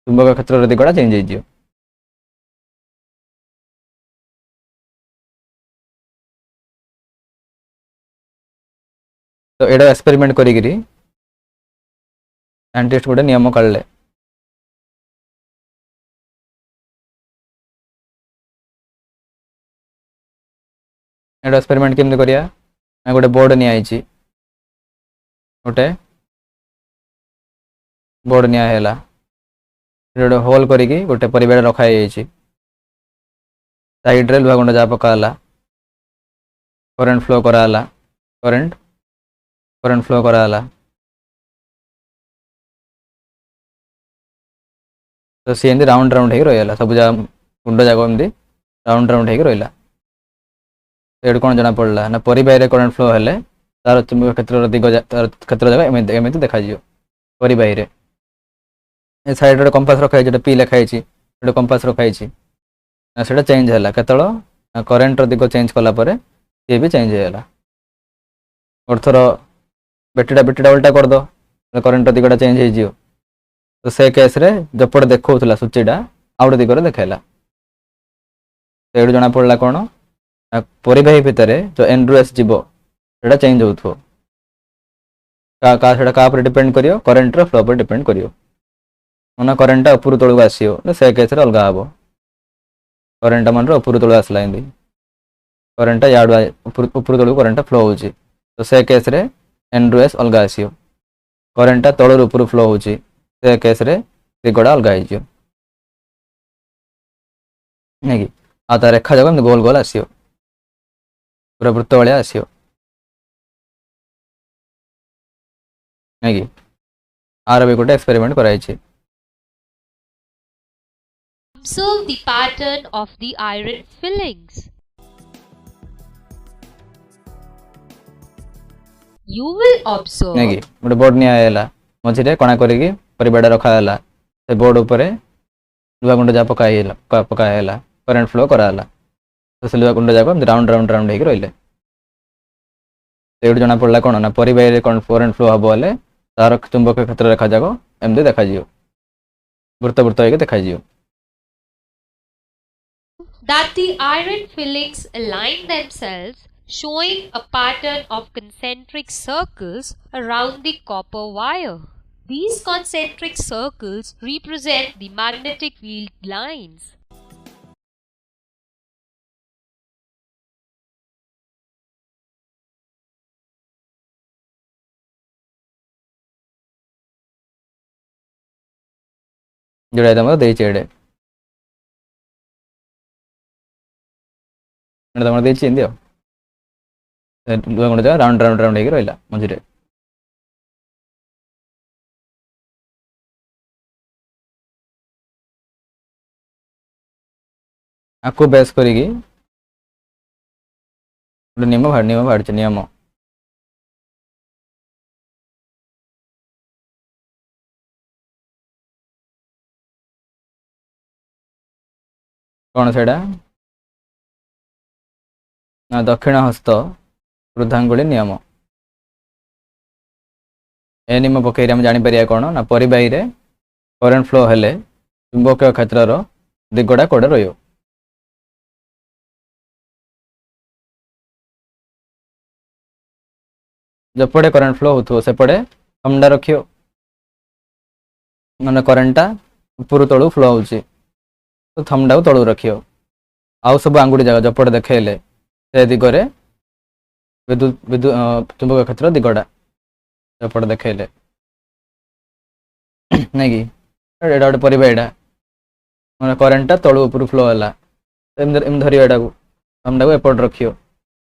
चुंबक क्षेत्र दिगटा चेंज हो तो एडा एक्सपेरिमेंट करी साइंटिस्ट गोटे नियम काढले एटा एक्सपेरिमेंट केमती करिया गोटे बोर्ड नियाई गोटे बोर्ड नियाला गोटे होल करिकी गोटे परिवार रखाई साइड रे लुहा गुंड जहाँ पकाला करेन्ट फ्लो कराला करेन्ट करेन्ट फ्लो कराला तो सी एमती राउंड राउंड हो रहा सब जगह गुंड जाक एमती राउंड राउंड हो रहा तो कौन जना पड़ा ना परिबाही करेन्ट फ्लो हेले तार चुंबक क्षेत्र दिग तार क्षेत्र जगह एमती देखा परिबाही साइड रे कंपास रखाई जो पी लिखाई गोटे कंपास रखाई से चेंज है केतल करेन्ट दिग चेंज कलापर सी भी चेंज है गोटे थर बेटीटा उल्टा करद करेन्ट दिगटा चेंज हो तो से केस रे जपट देखा सूचीटा आउट दिगरे देखाला तो ये जना पड़ा कौन परिबाही भितर जो एनड्यूएस जीव से चेंज हो क्या डिपेंड करियो करेन्ट रो फ्लो पर डिपेंड करियो ना करेन्ट उपर तौक आसो से केस अलग हम करेन्ट मन उपर तौक आसला एमती करेन्ट याड उपर तौक करेन्ट फ्लो हो तो से केस रे एनड्यूएस अलग आसो करेन्ट तौर उपर फ्लो हो से केस रे दिगड़ा अलग हो कि आ रेखा जाक गोल गोल आसो पूरा वृत्त भाया आसो कि आर भी गोटे एक्सपेरिमेंट कराई Observe the pattern of the iron fillings. You will observe कि गोटे बोर्ड निला मझे कणा करी परिवार रखाला से बोर्ड उपर लुहा गुंड जहाँ पकाला करेन्ट फ्लो कराला तो से लुहा गुंड जाक राउंड राउंड राउंड हो रही ये जना पड़ा कौन ना परिबाही कौन करेन्ट फ्लो हम बोले तार चुंबक क्षेत्र रेखा जाक एमती देखा वृत्त वृत्त हो देखा that the iron fillings align themselves, showing a pattern of concentric circles around the copper wire. These concentric circles represent the magnetic field lines. जोड़ा तुम देड़े तुम देती लुहा गुंड जगह राउंड राउंड राउंड हो रहा मझे आपको बेस करी नियम बाहर नियम कौन से दक्षिण हस्त वृद्धांगुली नियम ए नियम पकई आम जापर कौन ना परिबाही करेन्ट फ्लो हेले चुंबक क्षेत्र दिगटा कौड़े रही जपटे करेन्ट फ्लो हो सेपटे थमडा रखियो मैंने करेन्टा उपर तलू फ्लो हो तो थमडा को तलू रखियो आउ सब आंगुठी जगह जपटे देखले से दिगरे विद्युत विद्युत चुंबक क्षेत्र दिगटा जपटे देखले नहीं कि एटा गोटे परिबाहीटा मैंने करेन्टा तलू उपर फ्लो है धर एटा को थमडा को एपट रखियो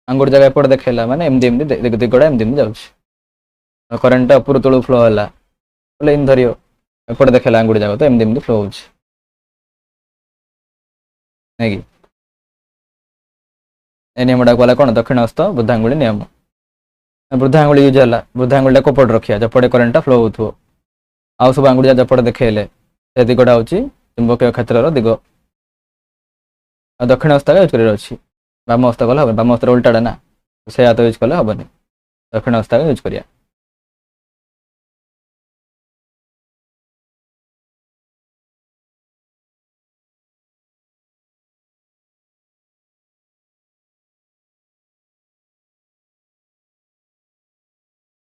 आंगुठी जगह एपट देखला माने एमती एमती दिगड़ा एमती जाऊँ करेन्टा उपर तलू फ्लो है बोले इन धरियो एपट देखला आंगुठी जगह तो एमती फ्लो हो नहीं कि ए नियमटा गला कौन दक्षिण हस्त वृद्धांगुली नियम वृद्धांगुली यूज है वृद्धांगुली कपट रखिया जपटे करेन्टा फ्लो हो आउ सब आंगुठी जपटे देखले से दिगटा हूँ चुंबक क्षेत्र दिग दक्षिण हस्त यूज कर बाम हस्त कले हम बाम हस्त उल्टाटा ना से हाथ यूज कले हेनी दक्षिण हस्त यूज करिया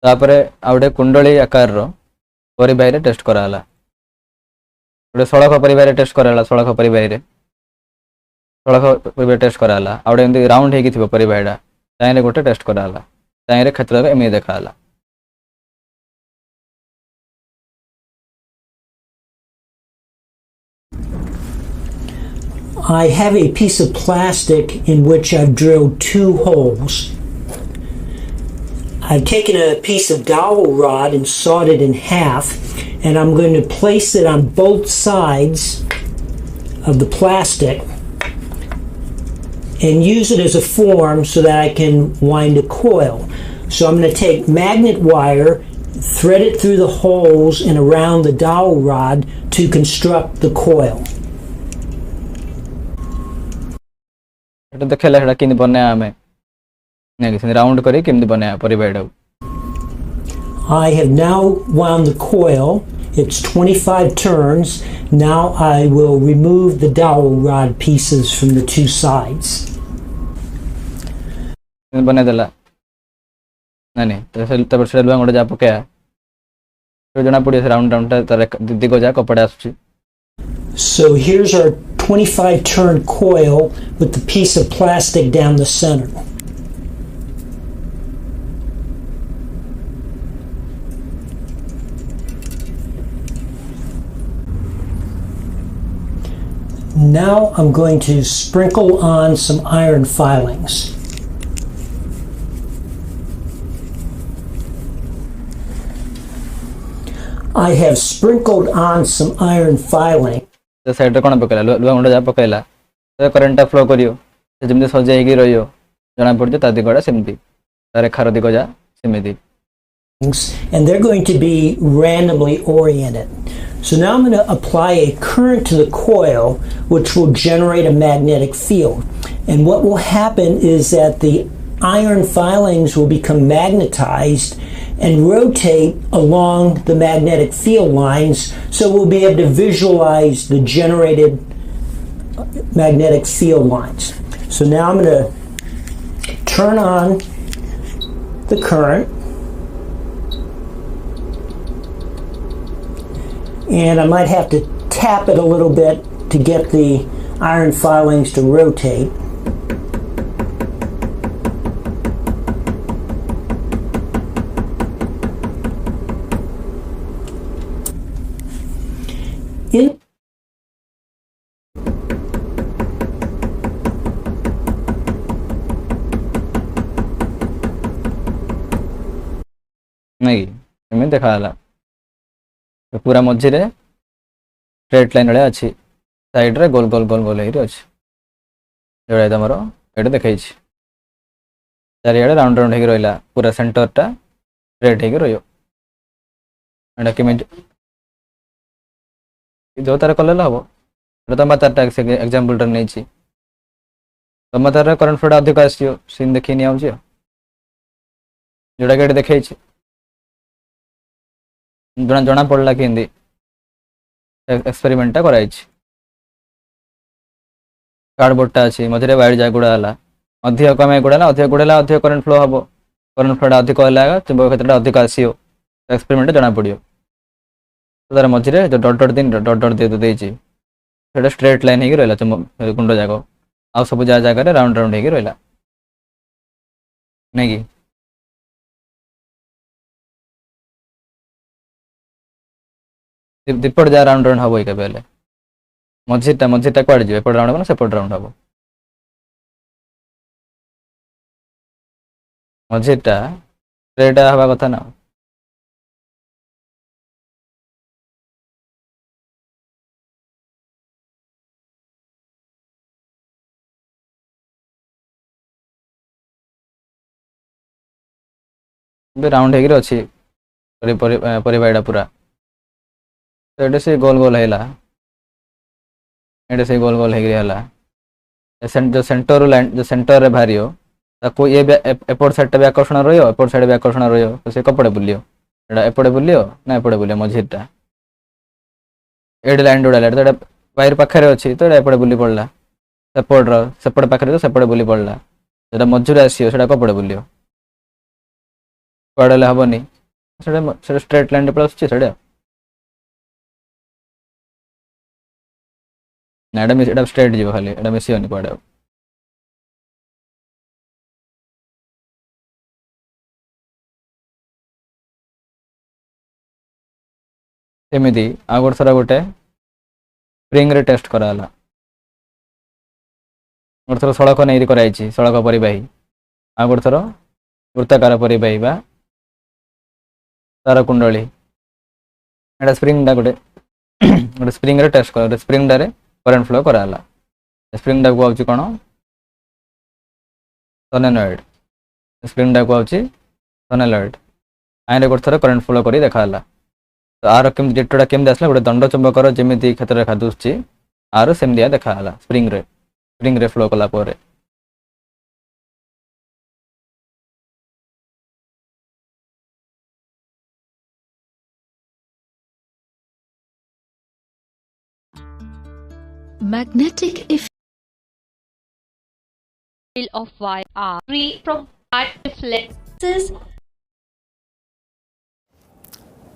तापर आ गोटे कुंडली आकार परिबाही टेस्ट कराला गोटे सड़क परिबाही टेस्ट कराला सड़क परिबाही टेस्ट कराला आ गोटे एमती राउंड होगी परिबाहीटा ताइले गोटे टेस्ट कराला ताइले क्षेत्र एमती देखाला I have a piece of plastic in which I've drilled 2 holes. I've taken a piece of dowel rod and sawed it in half, and I'm going to place it on both sides of the plastic and use it as a form so that I can wind a coil. So I'm going to take magnet wire, thread it through the holes and around the dowel rod to construct the coil. देखेला सेटा किंदी बनाया आमे नहीं round करी किंदी बनाया परिबाहीटा I have now wound the coil. It's 25 turns. Now I will remove the dowel rod pieces from the 2 sides. बना देला नहीं तो से लुआ गोटे जा पकाया तो जना पड़े राउंड राउंड तार दिग जा कपड़ा आसुची So here's our 25 turn coil with the piece of plastic down the center. Now I'm going to sprinkle on some iron filings. I have sprinkled on some iron filing. तो side रे कोन पकेला लुआ गुंडा जा पकेला तो करंट फ्लो करियो से जेमते सजाई की रहियो जना पड़जे ता दिगडा सेमती तारे खारो दिगो जा सेमिति and they're going to be randomly oriented. So now I'm going to apply a current to the coil which will generate a magnetic field. And what will happen is that the iron filings will become magnetized and rotate along the magnetic field lines, so we'll be able to visualize the generated magnetic field lines. So now I'm going to turn on the current, and I might have to tap it a little bit to get the iron filings to rotate. In नहीं एमती देखाला तो पूरा मझी रे straight line रे अच्छी side रे गोल गोल गोल गोल हेरी अच्छी जोड़ा तमर ये देखा चारिआडे राउंड राउंड हो रहा पूरा सेंटरटा स्ट्रेट हो रहा केमी जो तार कले हम तम तार एक्जामपल नहीं तम तार करंट फ्लो अधिक आसो सीन देखी नि आउची जोड़ा कि देखा जना पड़ा कि एक्सपेरिमेंटा कराई कार्डबोर्डटा अच्छी मझे वायर जा गुड़ा अधिक कम गुड़ा अधिक गुड़ा अधिक करंट फ्लो हम करंट फ्लोटा अधिक है चुंबक क्षेत्र अधिक आसो एक्सपेरिमेंट जना पड़ो तो तार मझे जो डट डट दिन डट डट दे स्ट्रेट लाइन हो रहा चुंबक कुंड जाक आ सब जगह राउंड राउंड हो रहा नहीं कि दीपट जा राउंड राउंड हम के मझीटा कड़े जी एपट राउंड हम सेपट राउंड हम मझीटा स्ट्रेट हवा कथा ना राउंड हो अच्छी परिबाहीटा पूरा तो ये से गोल गोल है ये से गोल गोल है जो सेंटर लाइन जो सेंटर रे बाहर ताको ये एपट साइड भी आकर्षण रपट साइड भी आकर्षण तो सी कपड़े बुलियो एपटे बुलियो ना एपटे बुलियो मझीटा ये लाइन जोड़ा तो वायर पाखे अच्छी तो एपटे बुली पड़ा सेपट पाखे तो सेपटे बुली पड़ा जो मझुरे आसो से कपड़े बुलियो कड़े हेनी से स्ट्रेट लाइन पड़ा आस ना एटा स्ट्रेट जीव खाली एटा मिसियोनी पड़े सेमिति आ गोटे थर गोटे स्प्रिंग रे टेस्ट कराला गोटे थर सड़क नहीं कराई सड़क परिबाही आ गोटे थर वृत्ताकार परिबाही बा तार कुंडली एटा स्प्रिंग डा गोटे गोटे स्प्रिंग रे टेस्ट कर स्प्रिंग डारे करंट फ्लो कराला स्प्रिंग डा को आउची कोन सोलेनॉइड स्प्रिंग डा को आउची सोलेनॉइड आइरे गोटे थर करंट फ्लो करी देखाला तो आर केम डेटाटा केमती आसला गोटे दंड चुंबकर जमी क्षेत्र रेखा दुसुची आर सेमदिया देखाला स्प्रिंग रे फ्लो कला परे Magnetic effect of wire are free from part reflexes.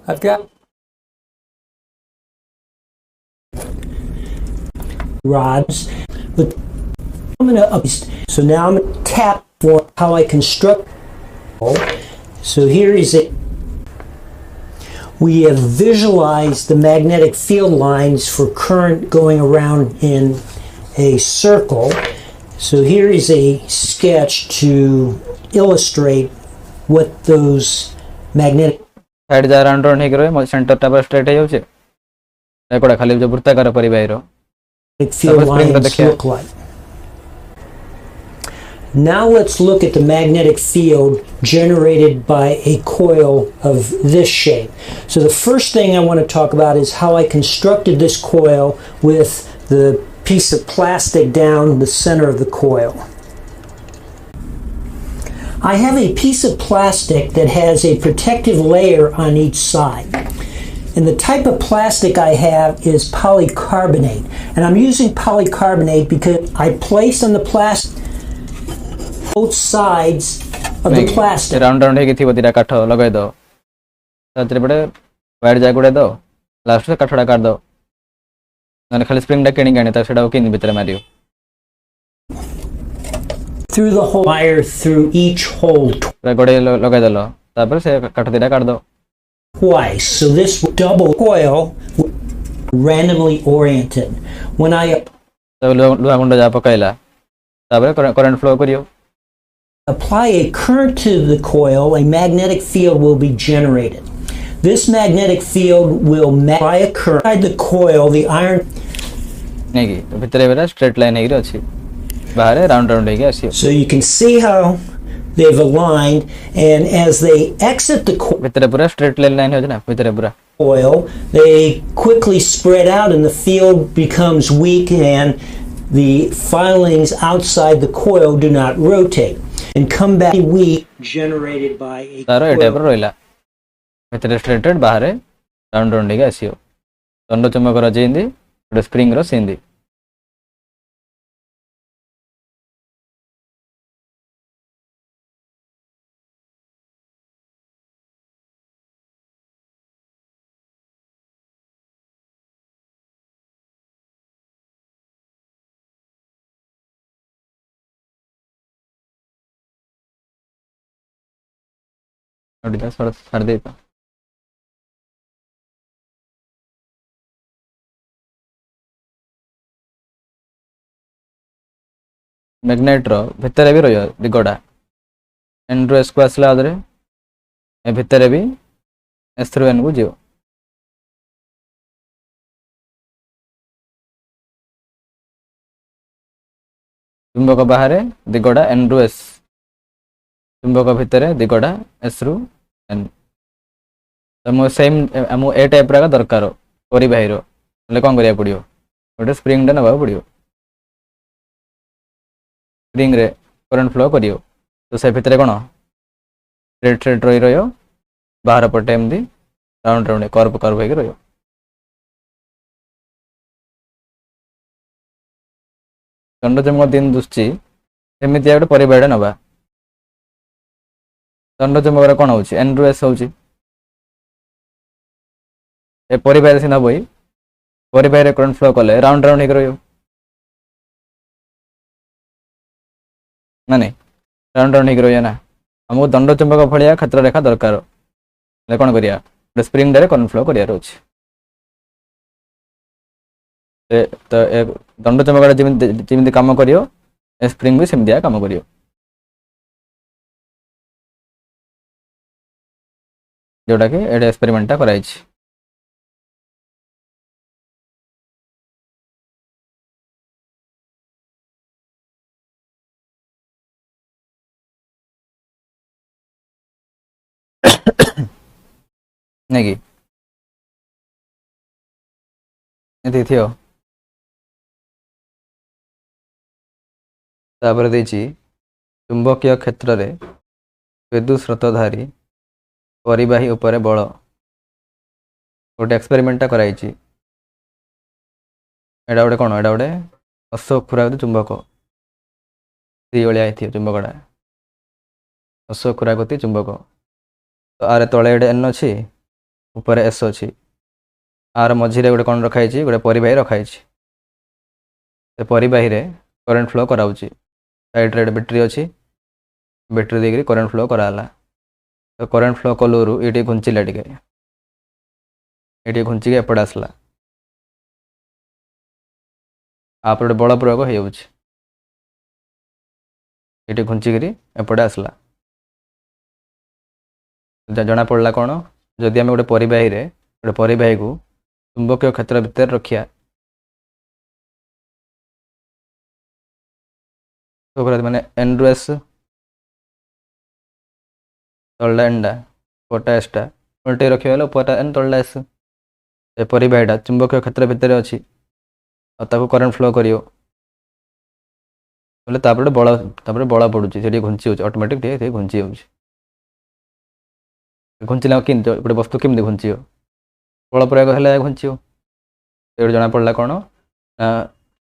I've got rods with so now I'm going to tap for how I construct. So here is it. We have visualized the magnetic field lines for current going around in a circle. So here is a sketch to illustrate what those magnetic side जा round round हेक रहे centre टा पर straight हे होचे एकोडा खाली जो वृत्ताकार परिबाहीरो field lines look like. Now let's look at the magnetic field generated by a coil of this shape. So the first thing I want to talk about is how I constructed this coil with the piece of plastic down the center of the coil. I have a piece of plastic that has a protective layer on each side. And the type of plastic I have is polycarbonate. And I'm using polycarbonate because I place on the plastic both sides of the plastic. Round round हेकी थिबो दिरा काठ लगाय दो सातरे बडे wire जाय गुडे दो लास्ट से काठडा काट दो नने खाली स्प्रिंग डा केणी गाणी ता सेडा किन भितर Mario through the whole wire through each hole गडे लगाय दलो तापर से काठ दिरा काट दो twice. So this double coil randomly oriented. When I तो लुहा गुंडा जा पकाइला तापर करंट फ्लो करियो apply a current to the coil, a magnetic field will be generated. This magnetic field will apply a current inside the coil. The iron नहीं की तो भितर बेरा स्ट्रेट लाइन हेगी अछि बाहर राउंड राउंड हेगी आसी so you can see how they've aligned, and as they exit the भितर पूरा स्ट्रेट लाइन हो ना भितर पूरा coil, they quickly spread out and the field becomes weak and the filings outside the coil do not rotate and come back weak generated by a taro A type coil. रोइला भितर striated बाहर round round हेगी आसीयो दंड चुंबकर जेंदी गोटे spring रो सेंदी नोडिदा छाड़ देता magnet रो भितर भी रहियो दिगोडा एन रो एस को आसला आदरे ए भितर भी एस थ्रू एन को जियो चुंबक बाहर दिगोडा एन रो एस चुंबक भितर दिगोडा एस रु एन तो मो सेम हमो ए टाइप रा दरकार परिबाहीरो ले कोन करिया पडियो गोटे स्प्रिंग डा नबा पडियो स्प्रिंग रे करंट फ्लो करियो तो से भितर कोन स्ट्रेट स्ट्रेट रहियो बाहर पटे एमदी राउंड राउंड कर्व कर्व हेक रहियो दंड चुंबक दिन दुसची एमिति गोटे परिबाहीडा नबा दंड चुंबक कोन होची एन रो एस होची ए परिबाही से नबई परिबाही रे करंट फ्लो कले राउंड राउंड हेक रहियो ना नहीं राउंड राउंड हो ना आमको दंड चुंबक भाया क्षेत्र रेखा दरकार कौन करिया स्प्रिंग डायरे करंट फ्लो करियार अछि तो दंड चुंबक जमी काम करियो स्प्रिंग भी सेमतिया काम करियो जोटा कि एडे एक्सपेरिमेंटा कराई नहीं कि ये थी तापर देछि चुंबकीय क्षेत्र रे विद्युत स्रोतधारी परिबाही उपरे बल गोटे एक्सपेरिमेंटा कराई एटा गोटे कौन एटा गोटे अश्वक्षुरागति चुंबक सी भाया थी चुंबकटा अश्वक्षुरागति चुंबक तो आर तले गोटे एन अच्छी ऊपर एस अच्छी आर मझीरे गोटे कौन रखाई गोटे परिबाही रखाई से परिबाही रे करंट फ्लो कराऊँच साइड रे बैटेरी अच्छी बैटेरी देकर करंट फ्लो कराला तो करंट फ्लो कलू ये घुंचिला टे घुंचिक एपटे आसला आप गोटे बल प्रयोग होटी घुंचिक एपटे आसला जना पड़ा कौन जदि आम गोटे परिबाही को चुंबकीय क्षेत्र भितर रखिया माने एन रु एस तलटा एनटा उपरटा एसटा उल्टे रखिए उपरटा एन तलटा एस ए परिबाहीटा चुंबकीय क्षेत्र भितर अच्छी और करंट फ्लो करियो बोले बल पड़ुची से घुंची हो ऑटोमेटिक घुंची हो घुंचला कि गोटे वस्तु केमती घुंची बल प्रयोग है घुंची ये जना पड़ा कौन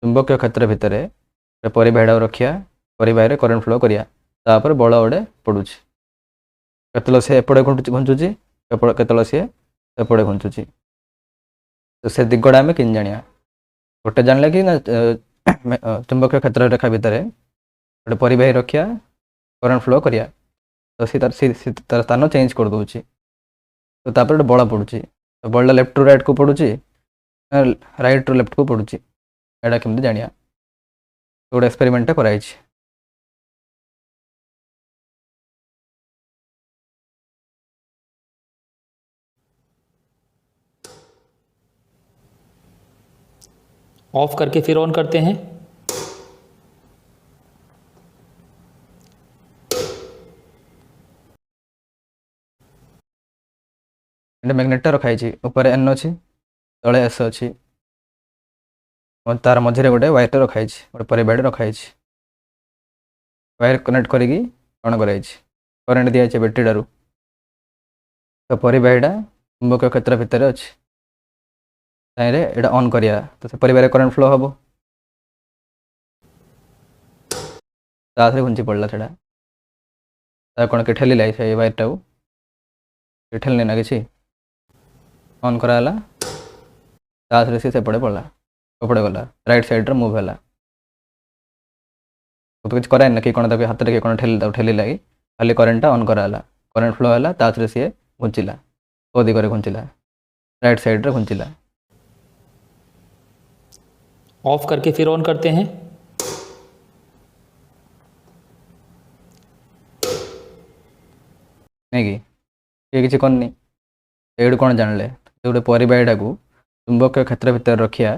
चुंबकीय क्षेत्र भितर परिबाहीटा रखिया परिबाही करंट फ्लो करिया तापर बल गोटे पड़ुची केतल सी एपटे घुंचुची केतल सी एपटे घुंचुची तो से दिगटा आम कि जाना गोटे जानले कि चुंबकीय क्षेत्र रेखा भितर गोटे परिबाही रखिया करंट फ्लो करिया तो सी तार स्थान चेंज कर दूची तो तापर बल पड़ुची तो बलटा लेफ्ट रु राइट को पड़ुची राइट रु लेफ्ट को पड़ुची एटा केमती जानिया गोटे एक्सपेरिमेंटा कराई ऑफ करके फिर ऑन करते हैं। मैग्नेटा रखाई ऊपर एन अच्छी तले एस अच्छी और तार मझे गोटे वायर रखाई गोटे परिबाही रखाई वायर कनेक्ट करी कौन कराई करेन्ट दिखाई बैटेरी तो परिबाहीटा चुंबकीय क्षेत्र भितर अच्छी एटा ऑन करिया तो से परिबाही करंट फ्लो हम ताथे घुंची पड़ा से कौन के ठेलिला से वायरटा को ठेलनी ना कि ऑन कराला ताथे सी सेपटे पड़ा कपड़े गला राइट साइड मुव है तो किसी कराए ना कि कौन हाथ में कौन ठेलिला कि खाली करेन्टा ऑन कराला करंट फ्लो है ताथे सी घुंचिला ओ दिगरे घुंचिला राइट साइड घुंचिला ऑफ करके फिर ऑन करते हैं। नहीं कि ये किसी करनी ये कौन जानले गोटे परिबाहीटा को चुंबकीय क्षेत्र भितर रखिया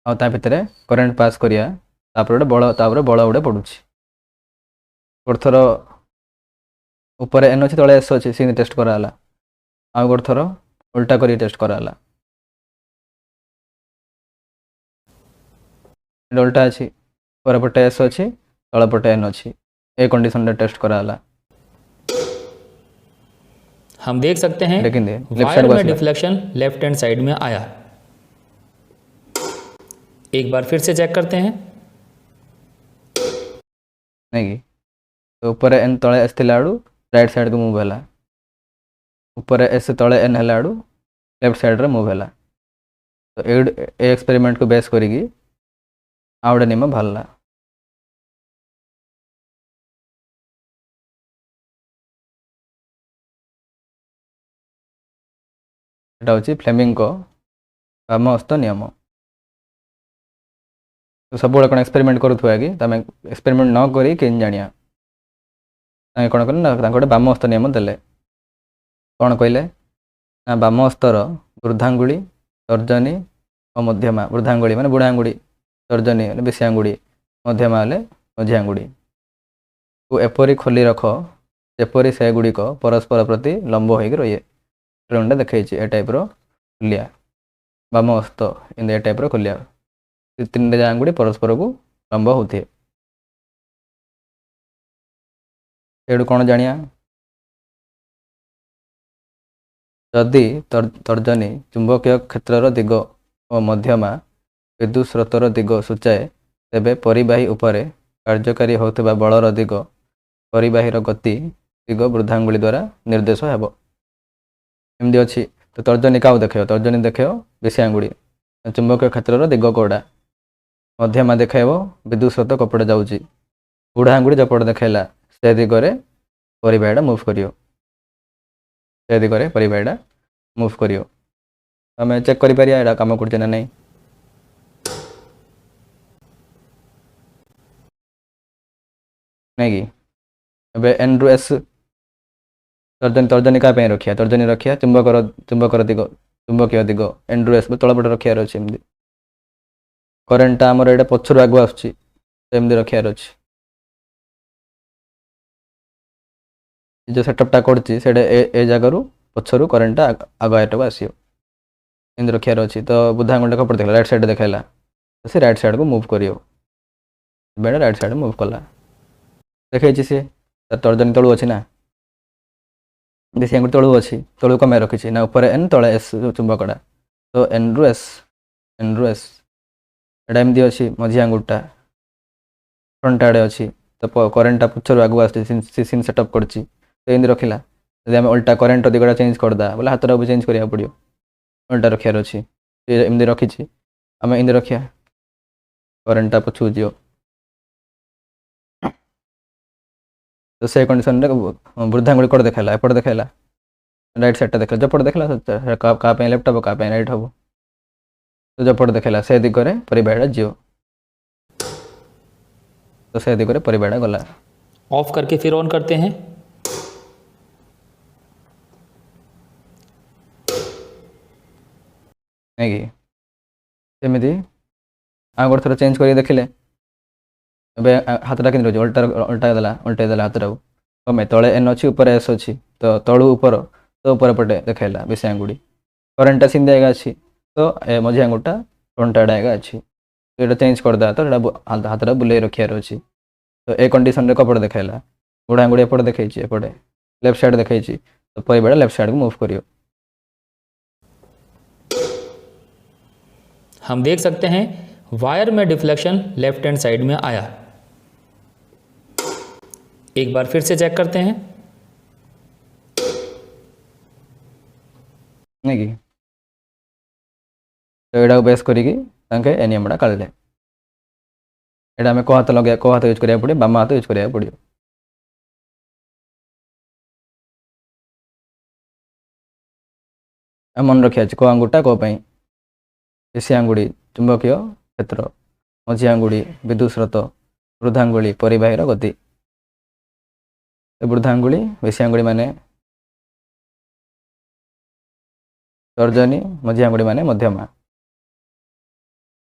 और ता भितर करंट पास करिया गोटे बल गोटे पड़ुची गोटे थर ऊपर एन अच्छी तले एस अच्छी सी टेस्ट कराला आ गोटे थर उल्टा कर टेस्ट कराला उल्टा अच्छी ऊपर पटे एस अच्छी तल पटे एन अच्छी ए कंडीशन टेस्ट कराला हम देख सकते हैं वायर में डिफ्लेक्शन लेफ्ट हैंड साइड में आया। एक बार फिर से चेक करते हैं। नहीं तो ऊपर एन तले एस थिला राइट साइड को मूव है ऊपर एस तले एन है लेफ्ट साइड रे मूव है तो ए एक्सपेरिमेंट को बेस करी आ गोटे नियम बाहरला ଏଟା ହେଉଛି ଫ୍ଲେମିଙ୍ଗଙ୍କ ବାମ ହସ୍ତ ନିୟମ। ସବୁବେଳେ କ'ଣ ଏକ୍ସପେରିମେଣ୍ଟ କରୁଥିବା କି ତମେ ଏକ୍ସପେରିମେଣ୍ଟ ନ କରି କେମିତି ଜାଣିବା? ତାଙ୍କେ କ'ଣ କଲେ ନା ତାଙ୍କୁ ଗୋଟେ ବାମ ହସ୍ତ ନିୟମ ଦେଲେ। କ'ଣ କହିଲେ ନା ବାମ ହସ୍ତର ବୃଦ୍ଧାଙ୍ଗୁଳି, ତର୍ଜନୀ ଓ ମଧ୍ୟମା, ବୃଦ୍ଧାଙ୍ଗୁଳି ମାନେ ବୁଢ଼ା ଆଙ୍ଗୁଳି, ତର୍ଜନୀ ମାନେ ବେଶୀ ଆଙ୍ଗୁଳି, ମଧ୍ୟମା ହେଲେ ମଝି ଆଙ୍ଗୁଳି କୁ ଏପରି ଖୋଲି ରଖ ଯେପରି ସେଗୁଡ଼ିକ ପରସ୍ପର ପ୍ରତି ଲମ୍ବ ହୋଇକି ରହିବେ। ଡ୍ରଇଂଟା ଦେଖେଇଛି ଏ ଟାଇପ୍ର ଖୋଲିଆ, ବାମ ହସ୍ତ ଏମିତି ଏ ଟାଇପ୍ର ଖୋଲିଆ, ତିନିଟା ଯାକ ଆଙ୍ଗୁଳି ପରସ୍ପରକୁ ଲମ୍ବ ହେଉଥିବେ। ସେଇଠୁ କ'ଣ ଜାଣିବା? ଯଦି ତର୍ଜନୀ ଚୁମ୍ବକୀୟ କ୍ଷେତ୍ରର ଦିଗ ଓ ମଧ୍ୟମା ବିଦ୍ୟୁତ୍ ସ୍ରୋତର ଦିଗ ସୂଚାଏ, ତେବେ ପରିବାହୀ ଉପରେ କାର୍ଯ୍ୟକାରୀ ହେଉଥିବା ବଳର ଦିଗ ପରିବାହୀର ଗତି ଦିଗ ବୃଦ୍ଧାଙ୍ଗୁଳି ଦ୍ୱାରା ନିର୍ଦ୍ଦେଶ ହେବ। ଏମିତି ଅଛି। ତ ତର୍ଜନୀ କାହାକୁ ଦେଖେଇବ? ତର୍ଜନୀ ଦେଖେଇବ ବେଶୀ ଆଙ୍ଗୁଳି, ଚୁମ୍ବକୀୟ କ୍ଷେତ୍ରର ଦିଗ କେଉଁଟା। ମଧ୍ୟମା ଦେଖାଇବ ବିଦ୍ୟୁତ୍ ସ୍ରୋତ କପଟେ ଯାଉଛି, ବୁଢ଼ା ଆଙ୍ଗୁଳି ଯେପଟେ ଦେଖାଇଲା ସେ ଦିଗରେ ପରିବାହୀଟା ମୁଭ୍ କରିବ, ସେ ଦିଗରେ ପରିବାହୀଟା ମୁଭ୍ କରିବ। ଆମେ ଚେକ୍ କରିପାରିବା ଏଇଟା କାମ କରୁଛି ନା ନାହିଁ। ନାଇଁ କି? ଏବେ N ରୁ S ତର୍ଜନୀ କାହା ପାଇଁ ରଖିବା? ତର୍ଜନୀ ରଖିବା ଚୁମ୍ବକର ଦିଗ, ଚୁମ୍ବକୀୟ ଦିଗ N ରୁ S ତଳପଟେ ରଖିବାର ଅଛି। ଏମିତି କରେଣ୍ଟଟା ଆମର ଏଇଟା ପଛରୁ ଆଗକୁ ଆସୁଛି, ଏମିତି ରଖିବାର ଅଛି। ଯେଉଁ ସେଟଅପ୍ଟା କରୁଛି ସେଇଟା ଏ ଜାଗାରୁ ପଛରୁ କରେଣ୍ଟଟା ଆଗ ଆଇଟକୁ ଆସିବ, ଏମିତି ରଖିବାର ଅଛି। ତ ବୁଦ୍ଧା ଆଙ୍ଗୁଳିଟା କପଟେ ଦେଖାଇଲା, ରାଇଟ୍ ସାଇଡ଼୍ ଦେଖାଇଲା, ସେ ରାଇଟ୍ ସାଇଡ଼କୁ ମୁଭ୍ କରିବ। ବେଡ଼ ରାଇଟ୍ ସାଇଡ଼୍ ମୁଭ୍ କଲା, ଦେଖେଇଛି ସିଏ। ତର୍ଜନୀ ତଳୁ ଅଛି ନା, ବେଶୀ ଆଙ୍ଗୁଳି ତଳୁ ଅଛି, ତଳକୁ କମାଇ ରଖିଛି ନା ଉପରେ N ତଳେ S ଚୁମ୍ବକଟା। ତ N ରୁ S ଏଇଟା ଏମିତି ଅଛି। ମଝି ଆଙ୍ଗୁଳିଟା ଫ୍ରଣ୍ଟ ଆଡ଼େ ଅଛି, ତ କରେଣ୍ଟଟା ପଛରୁ ଆଗକୁ ଆସୁଛି, ସିନ୍ ସେଟଅପ୍ କରୁଛି, ତ ଏମିତି ରଖିଲା। ଯଦି ଆମେ ଓଲ୍ଟା କରେଣ୍ଟର ଦିଗଟା ଚେଞ୍ଜ କରିଦେବା ବୋଲେ ହାତଟାକୁ ଚେଞ୍ଜ କରିବାକୁ ପଡ଼ିବ, ଓଲ୍ଟା ରଖିବାର ଅଛି। ଏମିତି ରଖିଛି, ଆମେ ଏମିତି ରଖିବା, କରେଣ୍ଟଟା ପଛକୁ ଯିବ। ତ ସେ କଣ୍ଡିସନରେ ବୃଦ୍ଧାଙ୍ଗୁଳି କୁଆଡ଼େ ଦେଖାଇଲା? ଏପଟେ ଦେଖାଇଲା, ରାଇଟ୍ ସାଇଡ଼୍ଟା ଦେଖାଇଲା, ଯେପଟେ ଦେଖାଇଲା କାହା ପାଇଁ ଲେଫ୍ଟ ହେବ, କାହା ପାଇଁ ରାଇଟ୍ ହେବ। ତ ଯେପଟେ ଦେଖାଇଲା ସେ ଦିଗରେ ପରିବାହୀଟା ଯିବ, तो से दिगरे परिबाड़ा गला। ऑफ करके फिर ऑन करते हैं। नहीं कि सेमिति आ गोटे थर चेंज कर देखिले ए हाथटा कि उल्टा देला हाथटा कमे तले एन अच्छी ऊपर एस अच्छी तो तलू ऊपर तो ऊपर पटे देखाइला बेसी आंगुड़ी करेन्टा सीधी आएगा अच्छी तो ए मझी आंगुटा फ्रंट आएगा अच्छी तो ये चेंज करदे तो हाथटा बुले रखार अच्छी तो ए कंडीशन रे कपड़े देखाइला बुढ़ा आंगुड़ी एपटे देखी एपटे लेफ्ट साइड देखी तो परिबाड़ा लेफ्ट साइड को मूव करियो। हम देख सकते हैं वायर में डिफ्लेक्शन लेफ्ट हैंड साइड में आया। एक बार फिर से चेक करते हैं। नहीं कि तो एटा बेस करिकी तांके ए नियमटा काढले एटा हमें को हाथ लगे को हाथ यूज करिया पड़े बाम हाथ यूज करिया पड़ियो। मन रखिया को आंगुटा को पई बेसी आंगुड़ी चुंबकीय क्षेत्र मझी आंगुड़ी विद्युत स्रोत वृद्धांगुड़ी परिबाहीर गति वृद्धांगुड़ी बेसी आंगुड़ी माने तर्जनी मझी आंगुड़ी माने मध्यमा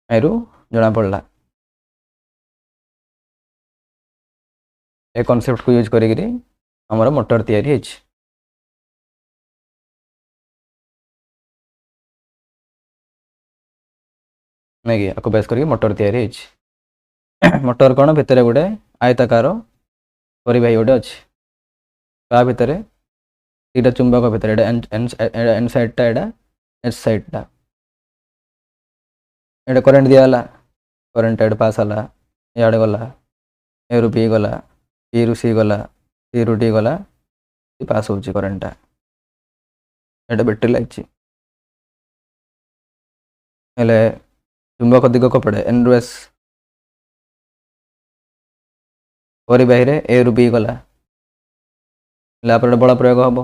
आयरु जना पड़ला ए कॉन्सेप्ट को यूज करिकरी हमर मोटर तैयारी हेछि। नहीं कि आपको बेस करके मोटर तैयारी हेछि। मोटर कौन भितर गोटे आयताकार परिबाही गोटे अच्छी ता भितर दुटा चुंबक भितर एन साइडटा एटा एच साइडटा एटा करेन्ट दिगला करेन्ट एड पास हला इे गला ए रु बी गला बी रु सी गला सी रु डी गला पास हो करेन्टा एटा बैटरी लगी हेले चुंबक दिग कपड़े एन रु एस परिबाही ए रु बी गला बल प्रयोग हम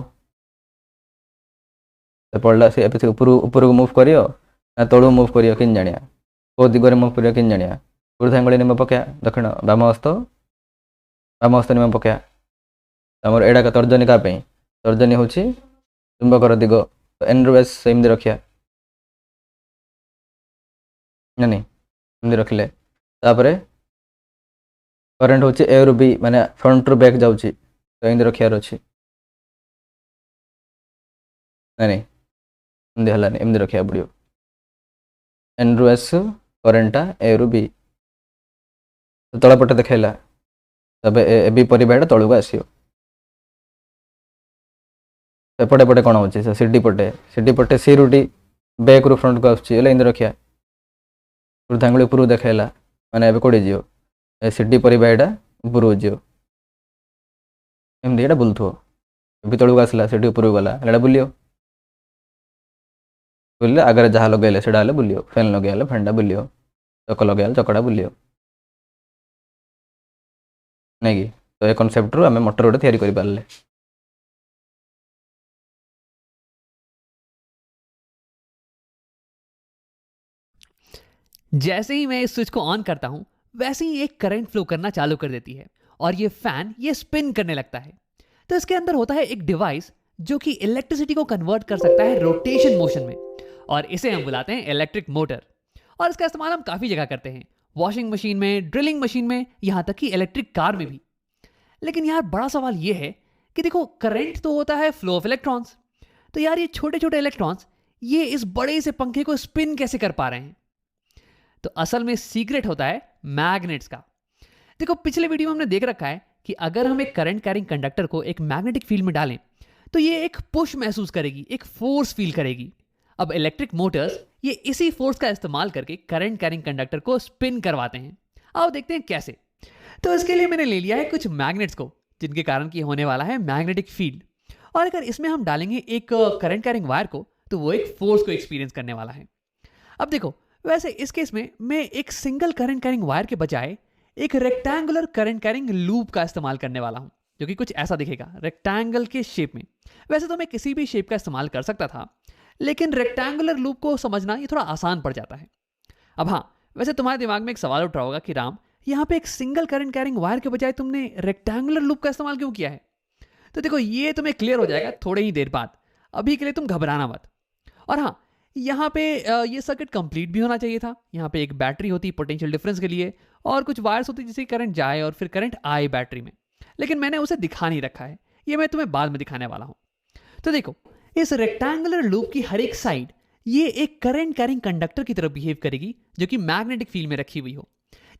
ସେ ପଡ଼ିଲା ସେ ଏବେ ସେ ଉପରକୁ ମୁଭ୍ କରିବ ନା ତଳକୁ ମୁଭ୍ କରିବ କେମିତି ଜାଣିବା, କେଉଁ ଦିଗରେ ମୁଭ୍ କରିବ କେମିତି ଜାଣିବା। ଊର୍ଦ୍ଧ୍ୱାଙ୍ଗୁଳି ନିୟମ ପକେଇବା, ଦକ୍ଷିଣ ବାମ ହସ୍ତ ନିୟମ ପକେଇବା। ଆମର ଏଇଟା ତର୍ଜନୀ କାହା ପାଇଁ, ତର୍ଜନୀ ହେଉଛି ଚୁମ୍ବକର ଦିଗ, ଏନ୍ ରୁ ଏସ୍ ସେମିତି ରଖିବା ନାଇଁ, ଏମିତି ରଖିଲେ ତାପରେ କରେଣ୍ଟ ହେଉଛି ଏ ରୁ ବି, ମାନେ ଫ୍ରଣ୍ଟରୁ ବ୍ୟାକ୍ ଯାଉଛି, ତ ଏମିତି ରଖିବାର ଅଛି ନାଇଁ, ଏମିତି ହେଲାନି, ଏମିତି ରଖିବାକୁ ପଡ଼ିବ। ଏନ୍ ରୁ ଏସ୍ କରେଣ୍ଟଟା ଏ ରୁ ବି, ତଳ ପଟେ ଦେଖାଇଲା, ତେବେ ଏ ବି ପରିବାହୀଟା ତଳକୁ ଆସିବ। ସେପଟେ ପଟେ କ'ଣ ହେଉଛି, ସେ ସିଡି ପଟେ ସି ରୁ ଡି ବ୍ୟାକ୍ରୁ ଫ୍ରଣ୍ଟକୁ ଆସୁଛି, ହେଲେ ଏମିତି ରଖିବା। ଊର୍ଦ୍ଧ୍ୱାଙ୍ଗୁଳି ଉପରକୁ ଦେଖାଇଲା, ମାନେ ଏବେ କୋଉଠି ଯିବ, ଏ ସିଡି ପରିବାହୀଟା ଉପରକୁ ଯିବ, ଏମିତି ଏଇଟା ବୁଲୁଥିବ। ଏବେ ତଳକୁ ଆସିଲା, ସେଠି ଉପରକୁ ଗଲା, ଏଇଟା ବୁଲିବ। ବୁଲିଲେ ଆଗରେ ଯାହା ଲଗେଇଲେ ସେଇଟା ହେଲେ ବୁଲିବ, ଫ୍ୟାନ୍ ଲଗେଇଲେ ଫ୍ୟାନ୍ଟା ବୁଲିବ, ଚକ ଲଗେଇଲେ ଚକଟା ବୁଲିବ ନାଇଁ କି। ତ ଏ କନସେପ୍ଟରୁ ଆମେ ମଟର ଗୋଟେ ତିଆରି କରିପାରିଲେ। जैसे ही मैं इस स्विच को ऑन करता हूं वैसे ही एक करंट फ्लो करना चालू कर देती है और ये फैन ये स्पिन करने लगता है। तो इसके अंदर होता है एक डिवाइस जो कि इलेक्ट्रिसिटी को कन्वर्ट कर सकता है रोटेशन मोशन में, और इसे हम बुलाते हैं इलेक्ट्रिक मोटर। और इसका इस्तेमाल हम काफ़ी जगह करते हैं, वॉशिंग मशीन में, ड्रिलिंग मशीन में, यहाँ तक कि इलेक्ट्रिक कार में भी। लेकिन यार बड़ा सवाल ये है कि देखो करंट तो होता है फ्लो ऑफ इलेक्ट्रॉन्स, तो यार ये छोटे छोटे इलेक्ट्रॉन्स ये इस बड़े से पंखे को स्पिन कैसे कर पा रहे हैं। तो असल में सीक्रेट होता है मैग्नेट्स का। देखो पिछले वीडियो में हमने देख रखा है कि अगर हम एक करंट कैरिंग कंडक्टर को एक मैग्नेटिक फील्ड में डालें तो ये एक पुश महसूस करेगी, एक फोर्स फील करेगी। अब इलेक्ट्रिक मोटर्स ये इसी फोर्स का इस्तेमाल करके करंट कैरिंग कंडक्टर को स्पिन करवाते हैं। आओ देखते हैं कैसे। तो इसके लिए मैंने ले लिया है कुछ मैग्नेट्स को, जिनके कारण की होने वाला है मैग्नेटिक फील्ड, और अगर इसमें हम डालेंगे एक करंट कैरिंग वायर को तो वो एक फोर्स को एक्सपीरियंस करने वाला है। अब देखो वैसे इस केस में मैं एक सिंगल करंट कैरिंग वायर के बजाय एक रेक्टेंगुलर करंट कैरिंग लूप का इस्तेमाल करने वाला हूं, जो कि कुछ ऐसा दिखेगा रेक्टेंगल के शेप में। वैसे तो मैं किसी भी शेप का इस्तेमाल कर सकता था, लेकिन रेक्टेंगुलर लूप को समझना ये थोड़ा आसान पड़ जाता है। अब हाँ, वैसे तुम्हारे दिमाग में एक सवाल उठ रहा होगा कि राम यहाँ पे एक सिंगल करंट कैरिंग वायर के बजाय तुमने रेक्टेंगुलर लूप का इस्तेमाल क्यों किया है। तो देखो ये तुम्हें क्लियर हो जाएगा थोड़ी ही देर बाद, अभी के लिए तुम घबराना मत। और हाँ, यहाँ पे ये सर्किट कंप्लीट भी होना चाहिए था। यहाँ पे एक बैटरी होती पोटेंशियल डिफरेंस के लिए, और कुछ वायर्स होती जिससे करंट जाए और फिर करंट आए बैटरी में, लेकिन मैंने उसे दिखा नहीं रखा है, ये मैं तुम्हें बाद में दिखाने वाला हूँ। तो देखो इस रेक्टेंगुलर लूप की हर एक साइड ये एक करंट कैरिंग कंडक्टर की तरह बिहेव करेगी, जो कि मैग्नेटिक फील्ड में रखी हुई हो।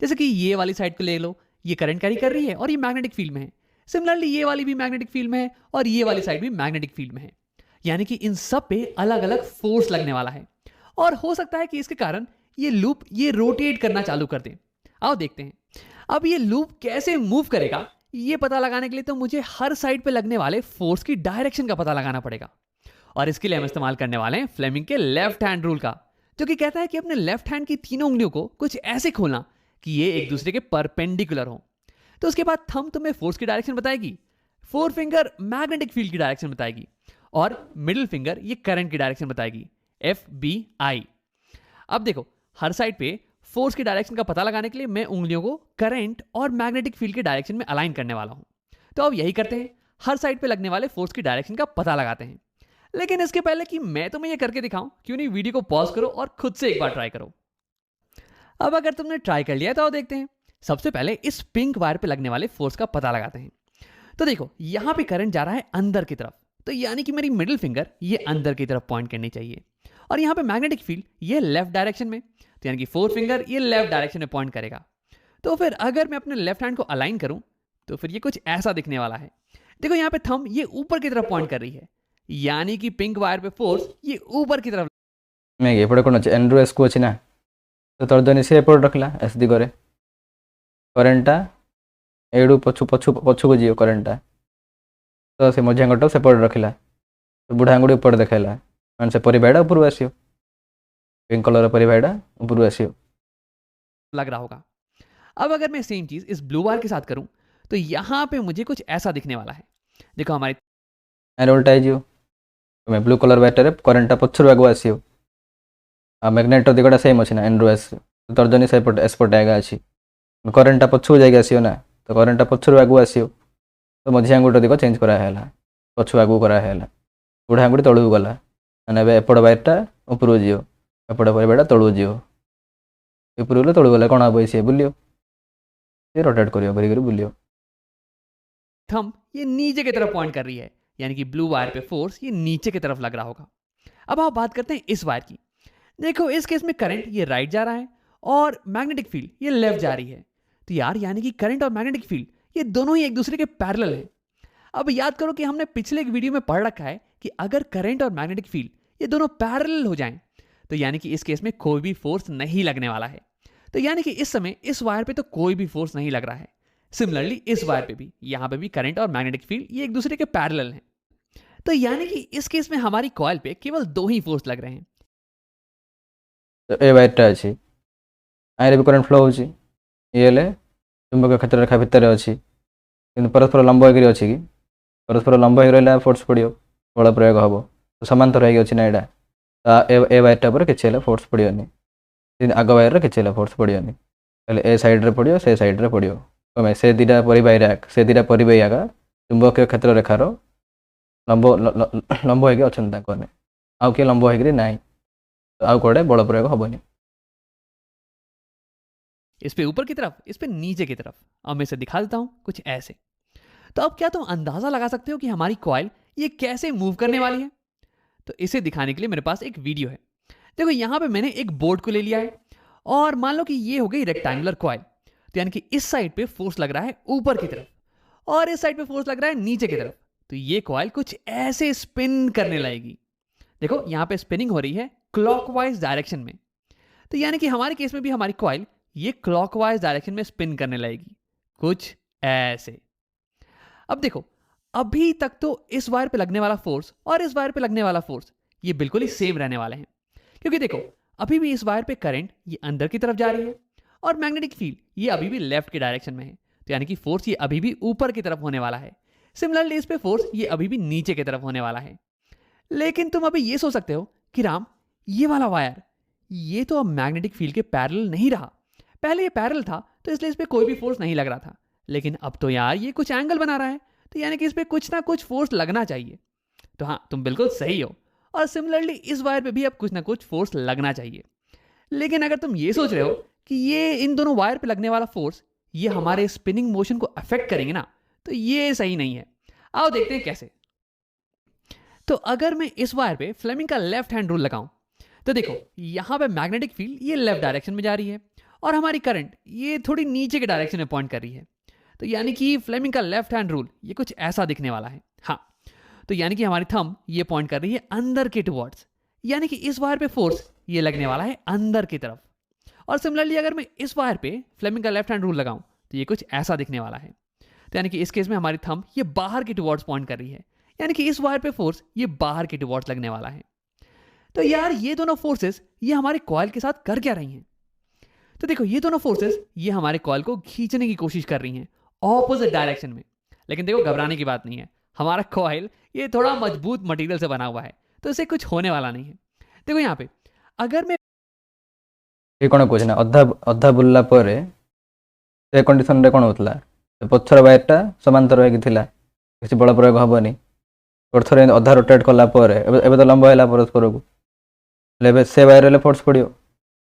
जैसे कि ये वाली साइड को ले लो, ये करंट कैरी कर रही है और ये मैग्नेटिक फील्ड में है। सिमिलरली ये वाली भी मैग्नेटिक फील्ड में है और ये वाली साइड भी मैग्नेटिक फील्ड में है, यानी कि इन सब पे अलग अलग फोर्स लगने वाला है, और हो सकता है कि इसके कारण ये लूप ये रोटेट करना चालू कर दे। आओ देखते हैं। अब ये लूप कैसे मूव करेगा ये पता लगाने के लिए तो मुझे हर साइड पे लगने वाले फोर्स की डायरेक्शन का पता लगाना पड़ेगा, और इसके लिए हम इस्तेमाल करने वाले हैं फ्लेमिंग के लेफ्ट हैंड रूल का, जो कि कहता है कि अपने लेफ्ट हैंड की तीनों उंगलियों को कुछ ऐसे खोलना कि ये एक दूसरे के परपेंडिकुलर हो। तो उसके बाद थंब तुम्हें फोर्स की डायरेक्शन बताएगी, फोर फिंगर मैग्नेटिक फील्ड की डायरेक्शन बताएगी, और मिडिल फिंगर ये करंट की डायरेक्शन बताएगी, FBI। अब देखो हर साइड पे फोर्स की डायरेक्शन का पता लगाने के लिए मैं उंगलियों को करंट और मैग्नेटिक फील्ड के डायरेक्शन में अलाइन करने वाला हूं। तो अब यही करते हैं, हर साइड पे लगने वाले फोर्स की डायरेक्शन का पता लगाते हैं। लेकिन इसके पहले कि मैं तुम्हें ये करके दिखाऊं, क्यों नहीं वीडियो को पॉज करो और खुद से एक बार ट्राई करो। अब अगर तुमने ट्राई कर लिया तो आओ देखते हैं। सबसे पहले इस पिंक वायर पे लगने वाले फोर्स का पता लगाते हैं। तो देखो यहां पे करंट जा रहा है अंदर की तरफ, तो यानी कि मेरी मिडिल फिंगर ये अंदर की तरफ पॉइंट करनी चाहिए, और यहाँ पे मैग्नेटिक फील्ड ये लेफ्ट डायरेक्शन में, तो यानी कि फोर फिंगर ये लेफ्ट डायरेक्शन में पॉइंट करेगा। तो फिर अगर मैं अपने लेफ्ट हैंड को अलाइन करूं तो फिर ये कुछ ऐसा दिखने वाला है। देखो यहाँ पे थंब ये ऊपर की तरफ पॉइंट कर रही है, यानी कि पिंक वायर पे फोर्स ये ऊपर की तरफ। मैं एपटे कौन अच्छे एन रू एस को अच्छी ना, तो तर्जनी से एपट रखला एस दिगरे, करेंटा एडू पछु पछु पछु को जीव करेंटा, तो से मझी आंगट से पट रखिला, तो बुढ़ा आंगुड़ी ऊपर देखाइला, मैंने से परिवाड़ा ऊपर आसियो, पिंक कलर परिवाड़ा ऊपर आसियो लग रहा होगा। अब अगर मैं सेम चीज इस ब्लू वायर के साथ करूं तो यहाँ पे मुझे कुछ ऐसा दिखने वाला है। देखो हमारी एंड उल्टा जीव तुम ब्लू कलर वायरटारे करेन्टा पछरु आगु आसीओ आ मैग्नेटर दिगटा सेम अछि ना एन रु एस तर्जनी सेपट एसपट आगे अछि करेन्टा पछरु जाइके आसीओ ना तो करेन्टा पछरु आगु आसीओ तो मझी आंगुठी दिग चेंज करा हैला पछु आगु करा हैला बुढ़ा आंगुठी तळु गला माने एपट वायरटा ऊपर जियो एपट परिबाटा तळु जियो ऊपर गले तळु गले कोन आबो से बुलियो ये रोटेट करियो करी करी बुलियो थंब ये नीचे की तरफ पॉइंट कर रही है, यानी कि ब्लू वायर पे फोर्स ये नीचे की तरफ लग रहा होगा। अब आप बात करते हैं इस वायर की। देखो इस केस में करंट ये राइट जा रहा है और मैग्नेटिक फील्ड ये लेफ्ट जा रही है। तो यार यानी कि करंट और मैग्नेटिक फील्ड ये दोनों ही एक दूसरे के पैरेलल हैं। अब याद करो कि हमने पिछले एक वीडियो में पढ़ रखा है कि अगर करंट और मैग्नेटिक फील्ड ये दोनों पैरेलल हो जाएं तो यानी कि इस केस में कोई भी फोर्स नहीं लगने वाला है। तो यानी कि इस समय इस वायर पे तो कोई भी फोर्स नहीं लग रहा है। सिमिलरली इस वायर पे भी, यहाँ पे भी करंट और मैग्नेटिक फील्ड ये एक दूसरे के पैरेलल हैं। तो यानी कि इस केस में हमारी कॉइल पे केवल 2 ही फोर्स लग रहे हैं। तो ए वायरटा अछि आइरे भी करंट फ्लो होछि ये ले चुंबक क्षेत्र रेखा भितर अछि किंतु परस्पर लंब होकरी अछि कि परस्पर लंब हो रहला फोर्स पड़ियो बल प्रयोग हबो तो समांतर होई अछि ना एडा तो ए वायरटा पर किछि ले फोर्स पड़ियोनी आग वायर रे किछि ले फोर्स पड़ियोनी पहले ए साइड रे पड़ियो से साइड रे पड़ियो कमे से दिटा परिबाहिका चुंबकीय क्षेत्र रेखार लंब होगी अच्छा ताकने आउ किए लंब होगी ना तो आउ कड़े बल प्रयोग हेनी इस पे ऊपर की तरफ, इस पे नीचे की तरफ। अब मैं इसे दिखा देता हूं कुछ ऐसे। तो अब क्या तुम अंदाजा लगा सकते हो कि हमारी कॉइल ये कैसे मूव करने वाली है? तो इसे दिखाने के लिए मेरे पास एक वीडियो है। देखो यहां पे मैंने एक बोर्ड को ले लिया है और मान लो कि ये हो गई रेक्टेंगुलर कॉइल। तो यानी कि इस साइड पे फोर्स लग रहा है ऊपर की तरफ और इस साइड पे फोर्स लग रहा है नीचे की तरफ। तो ये कॉइल कुछ ऐसे स्पिन करने लगेगी। देखो यहां पे स्पिनिंग हो रही है क्लॉकवाइज डायरेक्शन में। तो यानी कि हमारे केस में भी हमारी कॉइल ये क्लॉकवाइज डायरेक्शन में स्पिन करने लगेगी कुछ ऐसे। अब देखो अभी तक तो इस वायर पे लगने वाला फोर्स और इस वायर पे लगने वाला फोर्स ये बिल्कुल ही सेम रहने वाले हैं, क्योंकि देखो अभी भी इस वायर पे करंट ये अंदर की तरफ जा रही है और मैग्नेटिक फील्ड ये अभी भी लेफ्ट की डायरेक्शन में है। तो यानी कि फोर्स ये अभी भी ऊपर की तरफ होने वाला है। सिमिलरली इस पे फोर्स ये अभी भी नीचे की तरफ होने वाला है। लेकिन तुम अभी ये सोच सकते हो कि राम ये वाला वायर ये तो अब मैग्नेटिक फील्ड के पैरेलल नहीं रहा। पहले ये पैरेलल था तो इसलिए इस पे कोई भी फोर्स नहीं लग रहा था, लेकिन अब तो यार ये कुछ एंगल बना रहा है तो यानी कि इस पे कुछ ना कुछ फोर्स लगना चाहिए। तो हाँ तुम बिल्कुल सही हो। और सिमिलरली इस वायर पे भी अब कुछ ना कुछ फोर्स लगना चाहिए। लेकिन अगर तुम ये सोच रहे हो कि ये इन दोनों वायर पे लगने वाला फोर्स ये हमारे स्पिनिंग मोशन को अफेक्ट करेंगे ना, तो ये सही नहीं है। आओ देखते हैं कैसे। तो अगर मैं इस वायर पे फ्लेमिंग का लेफ्ट हैंड रूल लगाऊं तो देखो यहां पे मैग्नेटिक फील्ड ये लेफ्ट डायरेक्शन में जा रही है और हमारी करंट ये थोड़ी नीचे के डायरेक्शन में पॉइंट कर रही है। तो यानी कि फ्लेमिंग का लेफ्ट हैंड रूल ये कुछ ऐसा दिखने वाला है। हाँ तो यानी कि हमारी थंब ये पॉइंट कर रही है अंदर के टुवर्ड्स, यानी कि इस वायर पे फोर्स ये लगने वाला है अंदर की तरफ। और सिमिलरली अगर मैं इस वायर पे फ्लेमिंग का लेफ्ट हैंड रूल लगाऊं तो ये कुछ ऐसा दिखने वाला है। तो यानी कि इस केस में हमारी थंब ये बाहर के टुवर्ड्स पॉइंट कर रही है, यानी कि इस वायर पे फोर्स ये बाहर के टुवर्ड्स लगने वाला है। तो यार ये दोनों फोर्सेस ये हमारे कॉइल के साथ कर क्या रही हैं? तो देखो ये दोनों फोर्सेस ये हमारे कॉइल को खींचने की कोशिश कर रही हैं ऑपोजिट डायरेक्शन में। लेकिन देखो घबराने की बात नहीं है, हमारा कॉइल ये थोड़ा मजबूत मटेरियल से बना हुआ है तो इसे कुछ होने वाला नहीं है। देखो यहाँ पे अगर मैं ये कौन कौन अधा अधा बुल्ला पर से कंडीशन रे कौन होतला पछर वायरटा समांतर होगी किसी बल प्रयोग हेनी थोड़े अधा रोटेट कला तो लंब है परस्पर को ले से वायर फोर्स पड़ो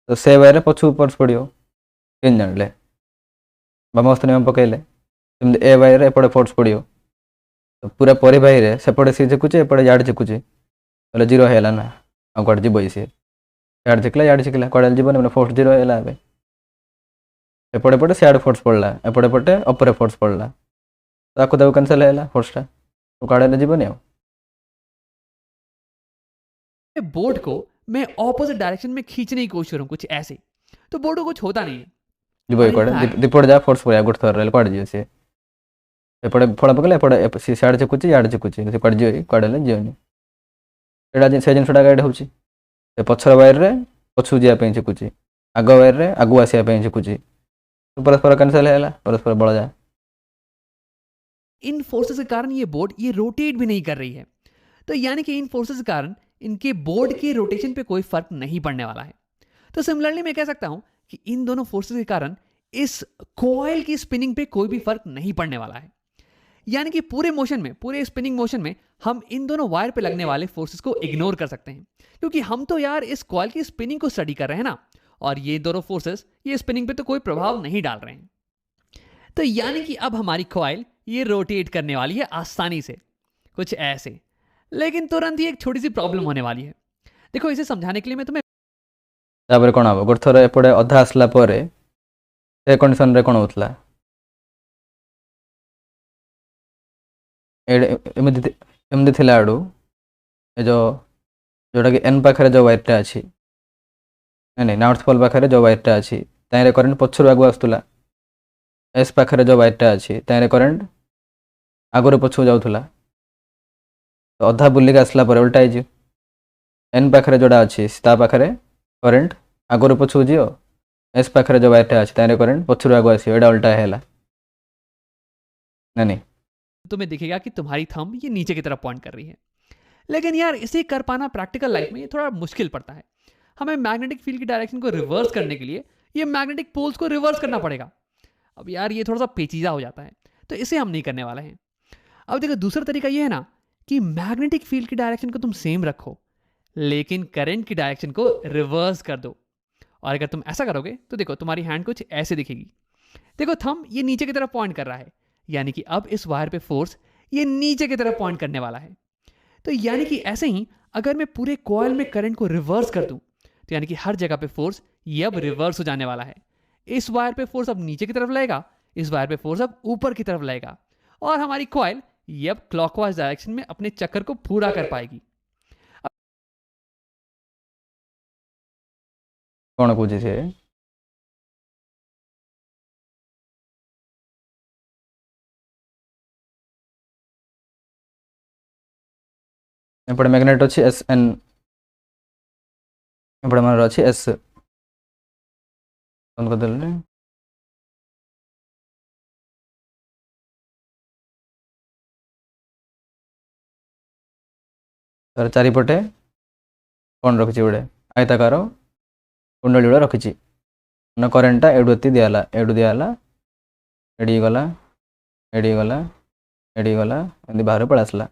तो से वायर पछू फोर्स पड़ो केन जानले बामस्थ नियम पकड़े ए वायर एपटे फोर्स पड़ो तो पूरा परिबाही सेपटे सी झिकुचे एपटे याड झिकुचे बोले जीरो है ना आ कड़े जीव सी याड झिकला याड झिकला कड़े जीवन मैंने फोर्स जीरो है एपटे पटे सियाड़ फोर्स पड़ला एपटे पटे अपर फोर्स पड़ला तो आपको तक कैंसल है फोर्सटा तो कड़े जीवन आ बोर्ड को मैं ऑपोजिट डायरेक्शन में खींचने की कोशिश करूं कुछ ऐसे, तो बोर्ड को कुछ होता नहीं है। जीव कड़े दीपड़ जा फोर्स पड़ा गोटे थर कड़े जीव सी एपटे फल पकड़े एपटे सी सियाड़ झिकुचे याड झिकुचे कड़े जीव कड़े जीवनी एटा से जिनटा गाइड हो पछर वायर रे पछू जावाई झिकुचे आग वायर रे आगु आसापी झिकुचे तो परस्पर कैंसल है परस्पर बल जाए। इन फोर्सेस के कारण ये बोर्ड ये रोटेट भी नहीं कर रही है। तो यानी कि इन फोर्सेस के कारण इनके बोर्ड के रोटेशन पे कोई फर्क नहीं पड़ने वाला है। तो सिमिलरली मैं कह सकता हूं कि इन दोनों फोर्सेस के कारण इस कॉइल की स्पिनिंग पे कोई भी फर्क नहीं पड़ने वाला है। यानी कि पूरे मोशन में, पूरे स्पिनिंग मोशन में हम इन दोनों वायर पे लगने वाले फोर्सेस को इग्नोर कर सकते हैं, क्योंकि हम तो यार इस कॉइल की स्पिनिंग को स्टडी कर रहे हैं ना, और ये दोनों फोर्सेस ये स्पिनिंग पे तो कोई प्रभाव नहीं डाल रहे हैं। तो यानी कि अब हमारी कॉइल ये रोटेट करने वाली है आसानी से, कुछ ऐसे। लेकिन तुरंत ही एक छोटी सी प्रॉब्लम होने वाली है। देखो, इसे समझाने के लिए मैं तुम्हें तापर कौन हम गोटे थर एपटे अधा आसला से कंडीशन रे कौन होता एमती थिला आड़ू ए जोटा कि एन पाखे जो वायरटा अच्छी नहीं नॉर्थ पोल पाखे जो वायरटा अच्छी ताइरे करेंट पछर आगु आसुला, एस पाखे जो वायरटा अच्छी ताइरे करेंट आगुरी पछू जाऊला, तो अधा बुलिक आसला उल्टा हो एन पाखे जोड़ा अच्छी ता पाखे करेंट आगुरी पछू जीव, एस पाखे जो वायरटा अच्छी ताइरे करेंट पछर आगु आस उल्टा है नहीं। तुम्हें दिखेगा कि तुम्हारी थंब ये नीचे की तरफ पॉइंट कर रही है। लेकिन यार इसे कर पाना प्रैक्टिकल लाइफ में ये थोड़ा मुश्किल पड़ता है। हमें मैग्नेटिक फील्ड की डायरेक्शन को रिवर्स करने के लिए ये मैग्नेटिक पोल्स को रिवर्स करना पड़ेगा। अब यार ये थोड़ा सा पेचीदा हो जाता है, तो इसे हम नहीं करने वाले हैं। अब देखो, दूसरा तरीका ये है ना कि मैग्नेटिक फील्ड की डायरेक्शन को तुम सेम रखो, लेकिन करंट की डायरेक्शन को रिवर्स कर दो। और अगर तुम ऐसा करोगे तो देखो तुम्हारी हैंड कुछ ऐसे दिखेगी। देखो, थंब ये नीचे की तरफ पॉइंट कर रहा है, यानी कि अब इस वायर पे फोर्स ये नीचे की तरफ पॉइंट करने वाला है। तो यानी कि ऐसे ही अगर मैं पूरे कॉइल में करंट को रिवर्स कर दूं, तो यानी कि हर जगह पे फोर्स ये अब रिवर्स हो जाने वाला है। इस वायर पे फोर्स अब नीचे की तरफ लगेगा, इस वायर पे फोर्स अब ऊपर की तरफ लगेगा, और हमारी कॉइल ये अब क्लॉकवाइज डायरेक्शन में अपने चक्कर को पूरा कर पाएगी। कौन कौन से एपटे मैग्नेट अच्छी एस एन एपटे मन अच्छी एस करदे तार चारिपटे कौन रखी गोटे आयताकार कुंडली गुड़ा रखी करेन्टा एडू एति दिगला एडू दिगला एडी गला एडी गला एडी गला एमती बाहर पड़ा आसला।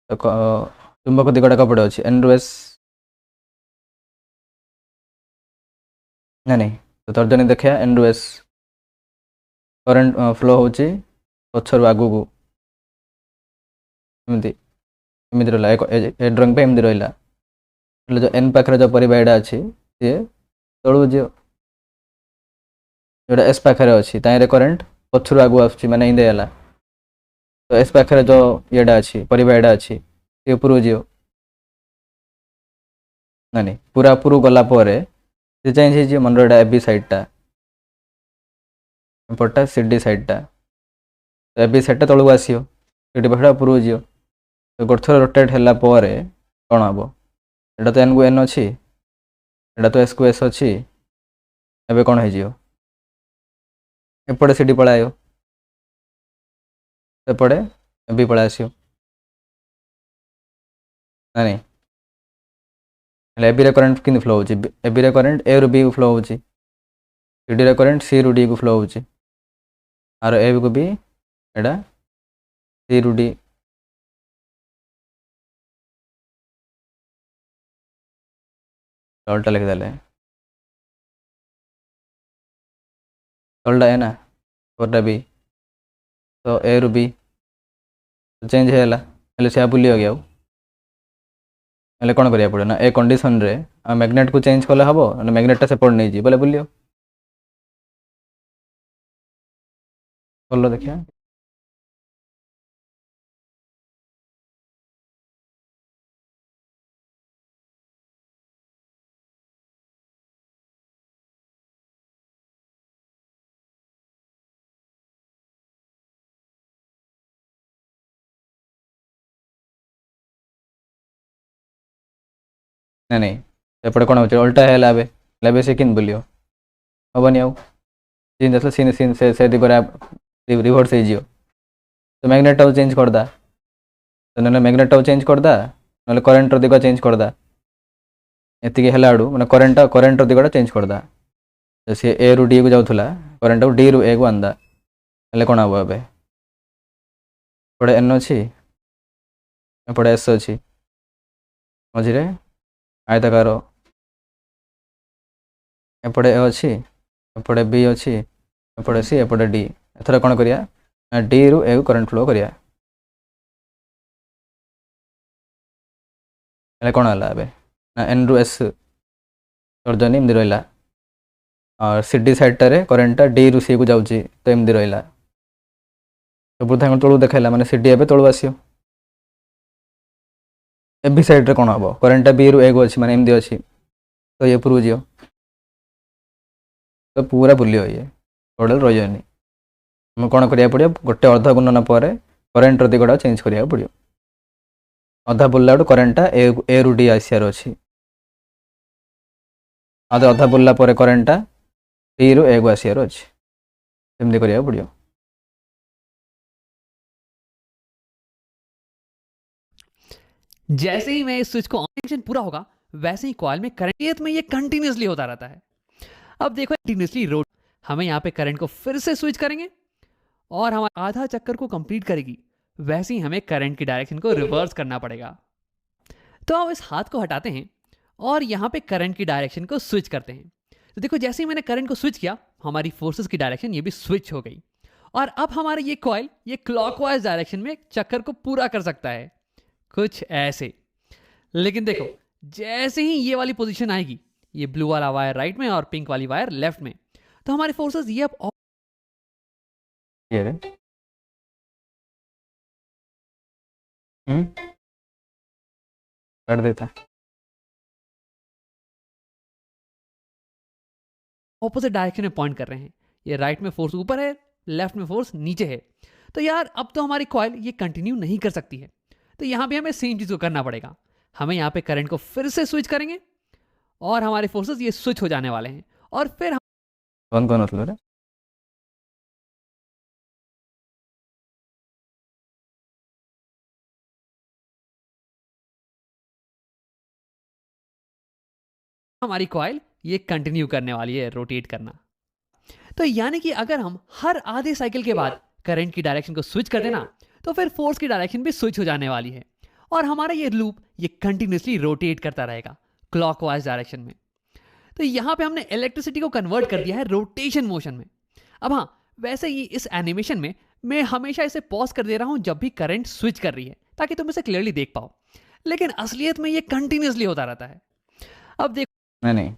तो चुंबक दिगटा कपड़े अच्छी एन रु एस नहीं तो तर्जनी देखा एन रु एस करेन्ट फ्लो होची पछर आगू को एमती एमती रहा ए ड्रॉइंग पे एमती रहा जो एन पाखे जो परिवाड़ा अच्छी सी तलू जी जोटा एस पाखे अच्छी ताइरे करेन्ट पछर आगू आस माने इंदेला, तो एस पाखे जो येटा अच्छी परिवाड़ा अच्छी सी ऊपर जीव नहीं पूरा ऊपर गला चेंज हो मन रहा एबी साइडटा एपटा सीडी साइडटा, तो एबी साइडटा तलू आसो सी पाखा ऊपर जीव, तो गोटे थर रोटेट है कौन हम एटा तो एन को एन अच्छी एटा तो एस को एस अच्छी एबे कौन हो एपटे सीडी पलाय सेपटे एबी पलाय आस नहीं एबी रे करंट कि फ्लो होची एबी रे करंट ए रु बी को फ्लो होची सीडी रे करंट सी रु डी को फ्लो होची और ए को भी एटा सी रु डी तलटा लिखिदे तलटा है ना फोरटा बी, तो ए रु बी चेंज है से बुली गया कौन करा पड़े ना ए कंडीशन रे मैग्नेट को चेंज कले हम ना मैग्नेटा सेपट नहीं जी बोले बुलियो बोलो देखिए नहीं सेपटे कौन हो उल्टा है लाबे से किन बुलियो हेनी आउ सीन देख सीन सीन से दिगरे रिभर्स हो तो मैग्नेट चेंज करदा नହେଲେ मैग्नेट चेंज करदा नहेले करेन्टर दिग चेंज करदा एतिकी हेला आडू माने करेन्टर दिगटा चेंज करदा तो सी ए रु डी को जाउथला करेन्ट को डी रु ए को आंदा हेले कोन हबो एबे पड़े एन अछि एपड़े एस अछि मझिरे आयताकार एपड़े ए अछि एपड़े बी अछि एपड़े सी एपड़े डी एथरा कोन करिया डी रु ए को करंट फ्लो करिया हेले कोन हला एबे एन रु एस तर्जनी एमदी रहला और सी डी साइड टारे करंट डी रु सी को जाउची तो एमदी रहला तो बुधांग तळु देखाइला माने सी डी एबे तळु आसियो ए बी साइड रे कोन हबो करंट बी रु ए को अछि माने एमदी अछि तो ये पुरु जियो तो पूरा बुलियो ये टोटल रहियोनी हम कोन करिया पड़ियो गोटे अर्धा गुणन परे करंट दिगडा चेंज करिया पड़ियो अधा बुल्लाडू करंट ए रु डी आसियार अछि अधा बुल्ला परे करंट डी रु ए को आसियार अछि एमदी करिया पड़ियो जैसे ही मैं इस स्विच को ऑन पूरा होगा वैसे ही कॉइल में करंट में ये कंटिन्यूसली होता रहता है। अब देखो कंटिन्यूसली रोट हमें यहाँ पे करंट को फिर से स्विच करेंगे और हमारा आधा चक्कर को कंप्लीट करेगी, वैसे ही हमें करंट की डायरेक्शन को रिवर्स करना पड़ेगा। तो अब इस हाथ को हटाते हैं और यहाँ पे करंट की डायरेक्शन को स्विच करते हैं। तो देखो जैसे ही मैंने करंट को स्विच किया हमारी फोर्सेस की डायरेक्शन ये भी स्विच हो गई और अब हमारा ये कॉइल ये क्लॉकवाइज डायरेक्शन में चक्कर को पूरा कर सकता है कुछ ऐसे। लेकिन देखो जैसे ही ये वाली पोजीशन आएगी, ये ब्लू वाला वायर राइट में और पिंक वाली वायर लेफ्ट में, तो हमारे फोर्सेस ये अब कर देता ऑपोजिट डायरेक्शन में पॉइंट कर रहे हैं। ये राइट में फोर्स ऊपर है, लेफ्ट में फोर्स नीचे है। तो यार अब तो हमारी कॉइल ये कंटिन्यू नहीं कर सकती है, तो यहाँ पे हमें सेम चीज़ को करना पड़ेगा। हमें यहाँ पे करंट को फिर से स्विच करेंगे और हमारे फोर्सेस ये स्विच हो जाने वाले हैं और फिर कौन कौन मतलब हमारी कॉइल ये कंटिन्यू करने वाली है रोटेट करना। तो यानी कि अगर हम हर आधे साइकिल के बाद करंट की डायरेक्शन को स्विच कर देना तो फिर फोर्स की डायरेक्शन भी स्विच हो जाने वाली है और हमारा ये लूप ये कंटिन्यूसली रोटेट करता रहेगा क्लॉकवाइज डायरेक्शन में। तो यहाँ पे हमने इलेक्ट्रिसिटी को कन्वर्ट कर दिया है रोटेशन मोशन में। अब हाँ, वैसे ही इस एनिमेशन में मैं हमेशा इसे पॉज कर दे रहा हूँ जब भी करंट स्विच कर रही है ताकि तुम इसे क्लियरली देख पाओ, लेकिन असलियत में ये कंटिन्यूसली होता रहता है। अब देखो नहीं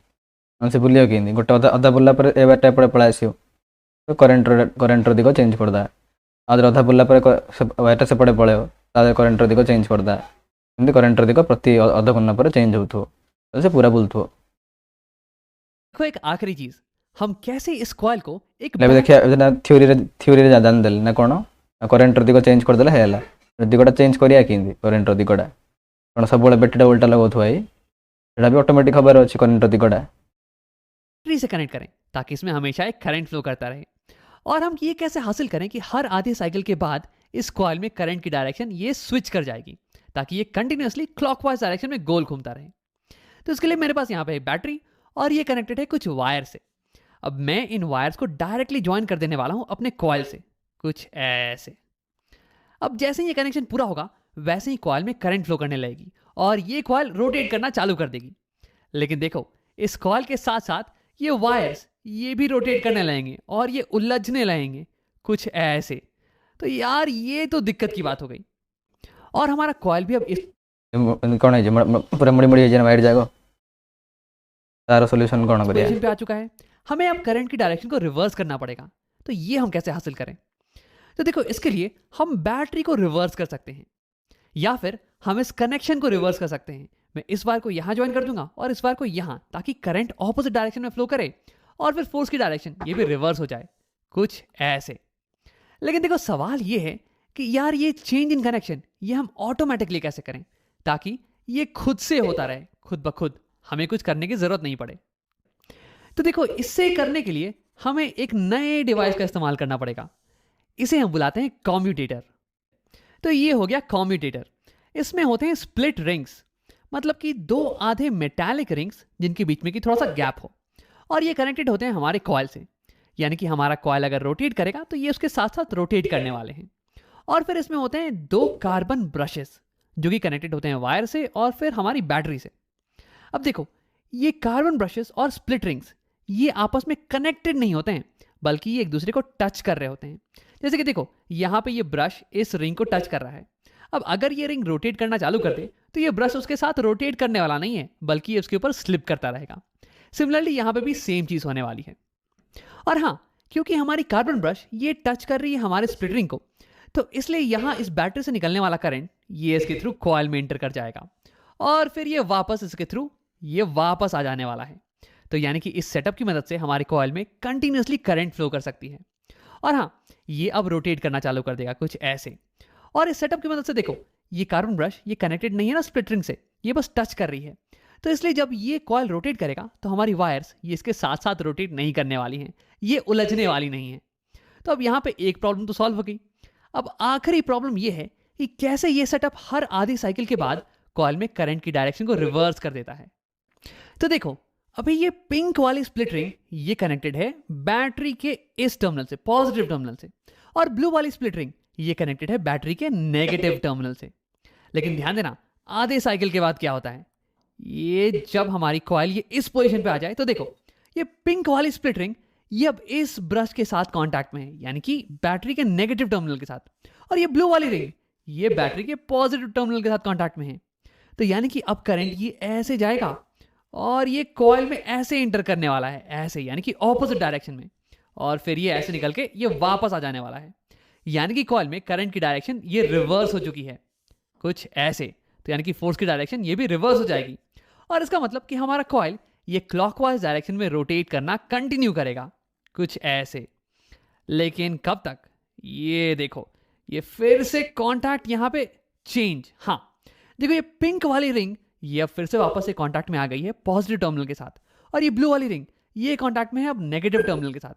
हमसे बुलियो कि गोटे अधा बुल्ला पर ए बाटे एपटे पळा आसियो तो करेन्टर दिग चेंज करदा आदर अधा बुल्ला पर वायरटा सेपटे पळेयो तादर करेन्टर दिग चेंज करदा एमती करेन्टर दिग प्रति अधा घंटा पर चेंज होथो तो से पूरा बुलथो। देखो एक आखिरी चीज, हम कैसे इस कॉइल को एक लेबे देखिया थ्योरी रे जान देल ना कोन करेन्टर दिग चेंज कर देला हेला दिगटा चेंज करिया किंदी करेन्टर दिगटा कोन सब बळे बैटरी उल्टा लगोथो भाई एटा भी ऑटोमेटिक खबर अछि करेन्टर दिगटा बैटरी से कनेक्ट करें ताकि इसमें हमेशा एक करंट फ्लो करता रहे। और हम ये कैसे हासिल करें कि हर आधे साइकिल के बाद इस कॉइल में करंट की डायरेक्शन ये स्विच कर जाएगी ताकि ये कंटिन्यूसली क्लॉकवाइज डायरेक्शन में गोल घूमता रहे। तो इसके लिए मेरे पास यहाँ पे एक बैटरी और ये कनेक्टेड है कुछ वायर से। अब मैं इन वायर्स को डायरेक्टली ज्वाइन कर देने वाला हूँ अपने कॉइल से कुछ ऐसे। अब जैसे ही ये कनेक्शन पूरा होगा वैसे ही कॉइल में करंट फ्लो करने लगेगी और ये कॉइल रोटेट करना चालू कर देगी। लेकिन देखो इस कॉइल के साथ साथ ये वायर्स ये भी रोटेट करने लगेंगे और ये उलझने लगेंगे कुछ ऐसे। तो यार ये तो दिक्कत की बात हो गई और हमारा कॉइल भी अब इस कौन है पूरा मुड़ी मुड़ी वायर जाएगा तार सॉल्यूशन कौन करिया पे आ चुका है। हमें अब करंट की डायरेक्शन को रिवर्स करना पड़ेगा। तो ये हम कैसे हासिल करें? तो देखो इसके लिए हम बैटरी को रिवर्स कर सकते हैं या फिर हम इस कनेक्शन को रिवर्स कर सकते हैं। मैं इस वायर को यहाँ ज्वाइन कर दूंगा और इस वायर को यहाँ, ताकि करंट ऑपोजिट डायरेक्शन में फ्लो करे और फिर फोर्स की डायरेक्शन ये भी रिवर्स हो जाए कुछ ऐसे। लेकिन देखो सवाल ये है कि यार ये चेंज इन कनेक्शन ये हम ऑटोमेटिकली कैसे करें ताकि ये खुद से होता रहे, खुद ब खुद, हमें कुछ करने की जरूरत नहीं पड़े। तो देखो इससे करने के लिए हमें एक नए डिवाइस का इस्तेमाल करना पड़ेगा। इसे हम बुलाते हैं कॉम्यूटेटर। तो ये हो गया कॉम्यूटेटर। इसमें होते हैं स्प्लिट रिंग्स, मतलब कि दो आधे मेटालिक रिंग्स जिनके बीच में कि थोड़ा सा गैप हो, और ये कनेक्टेड होते हैं हमारे कॉइल से। यानी कि हमारा कॉइल अगर रोटेट करेगा तो ये उसके साथ साथ रोटेट करने वाले हैं। और फिर इसमें होते हैं दो कार्बन ब्रशेस जो कि कनेक्टेड होते हैं वायर से और फिर हमारी बैटरी से। अब देखो, ये कार्बन ब्रशेस और स्प्लिट रिंग्स ये आपस में कनेक्टेड नहीं होते हैं, बल्कि ये एक दूसरे को टच कर रहे होते हैं। जैसे कि देखो, यहाँ पे ये ब्रश इस रिंग को टच कर रहा है। अब अगर ये रिंग रोटेट करना चालू कर दे तो ये ब्रश उसके साथ रोटेट करने वाला नहीं है, बल्कि ये उसके ऊपर स्लिप करता रहेगा। सिमिलरली यहाँ पे भी सेम चीज होने वाली है। और हाँ, क्योंकि हमारी कार्बन ब्रश ये टच कर रही है हमारे स्प्लिट रिंग को, तो इसलिए यहाँ इस बैटरी से निकलने वाला करंट ये इसके थ्रू कॉइल में इंटर कर जाएगा और फिर ये वापस इसके थ्रू ये वापस आ जाने वाला है। तो यानी कि इस सेटअप की मदद से हमारे कॉइल में कंटिन्यूसली करंट फ्लो कर सकती है। और हाँ, ये अब रोटेट करना चालू कर देगा कुछ ऐसे। और इस सेटअप की मदद से देखो, ये कार्बन ब्रश ये कनेक्टेड नहीं है ना स्प्लिट रिंग से, ये बस टच कर रही है। तो इसलिए जब ये कॉइल रोटेट करेगा तो हमारी वायर्स ये इसके साथ साथ रोटेट नहीं करने वाली हैं, ये उलझने वाली नहीं है। तो अब यहाँ पे एक प्रॉब्लम तो सॉल्व हो गई। अब आखिरी प्रॉब्लम ये है कि कैसे ये सेटअप हर आधी साइकिल के बाद कॉइल में करंट की डायरेक्शन को रिवर्स कर देता है। तो देखो, अभी ये पिंक वाली स्प्लिट रिंग ये कनेक्टेड है बैटरी के इस टर्मिनल से, पॉजिटिव टर्मिनल से, और ब्लू वाली स्प्लिट रिंग ये कनेक्टेड है बैटरी के नेगेटिव टर्मिनल से। लेकिन ध्यान देना, आधे साइकिल के बाद क्या होता है, ये जब हमारी कॉइल ये इस पोजीशन पे आ जाए तो देखो, ये पिंक वाली स्प्लिट रिंग ये अब इस ब्रश के साथ कांटेक्ट में है, यानी कि बैटरी के नेगेटिव टर्मिनल के साथ, और ये ब्लू वाली रिंग ये बैटरी के पॉजिटिव टर्मिनल के साथ कांटेक्ट में है। तो यानी कि अब करंट ये ऐसे जाएगा और ये कॉइल में ऐसे इंटर करने वाला है, ऐसे, यानी कि ऑपोजिट डायरेक्शन में, और फिर ये ऐसे निकल के ये वापस आ जाने वाला है। यानी कि कॉइल में करंट की डायरेक्शन ये रिवर्स हो चुकी है कुछ ऐसे। तो यानी कि फोर्स की डायरेक्शन ये भी रिवर्स हो जाएगी, और इसका मतलब कि हमारा कॉइल ये क्लॉकवाइज डायरेक्शन में रोटेट करना कंटिन्यू करेगा कुछ ऐसे। लेकिन कब तक, ये देखो, ये फिर से कांटेक्ट यहाँ पे चेंज। हाँ देखो, ये पिंक वाली रिंग ये अब फिर से वापस से कांटेक्ट में आ गई है पॉजिटिव टर्मिनल के साथ, और ये ब्लू वाली रिंग ये कांटेक्ट में है अब नेगेटिव टर्मिनल के साथ।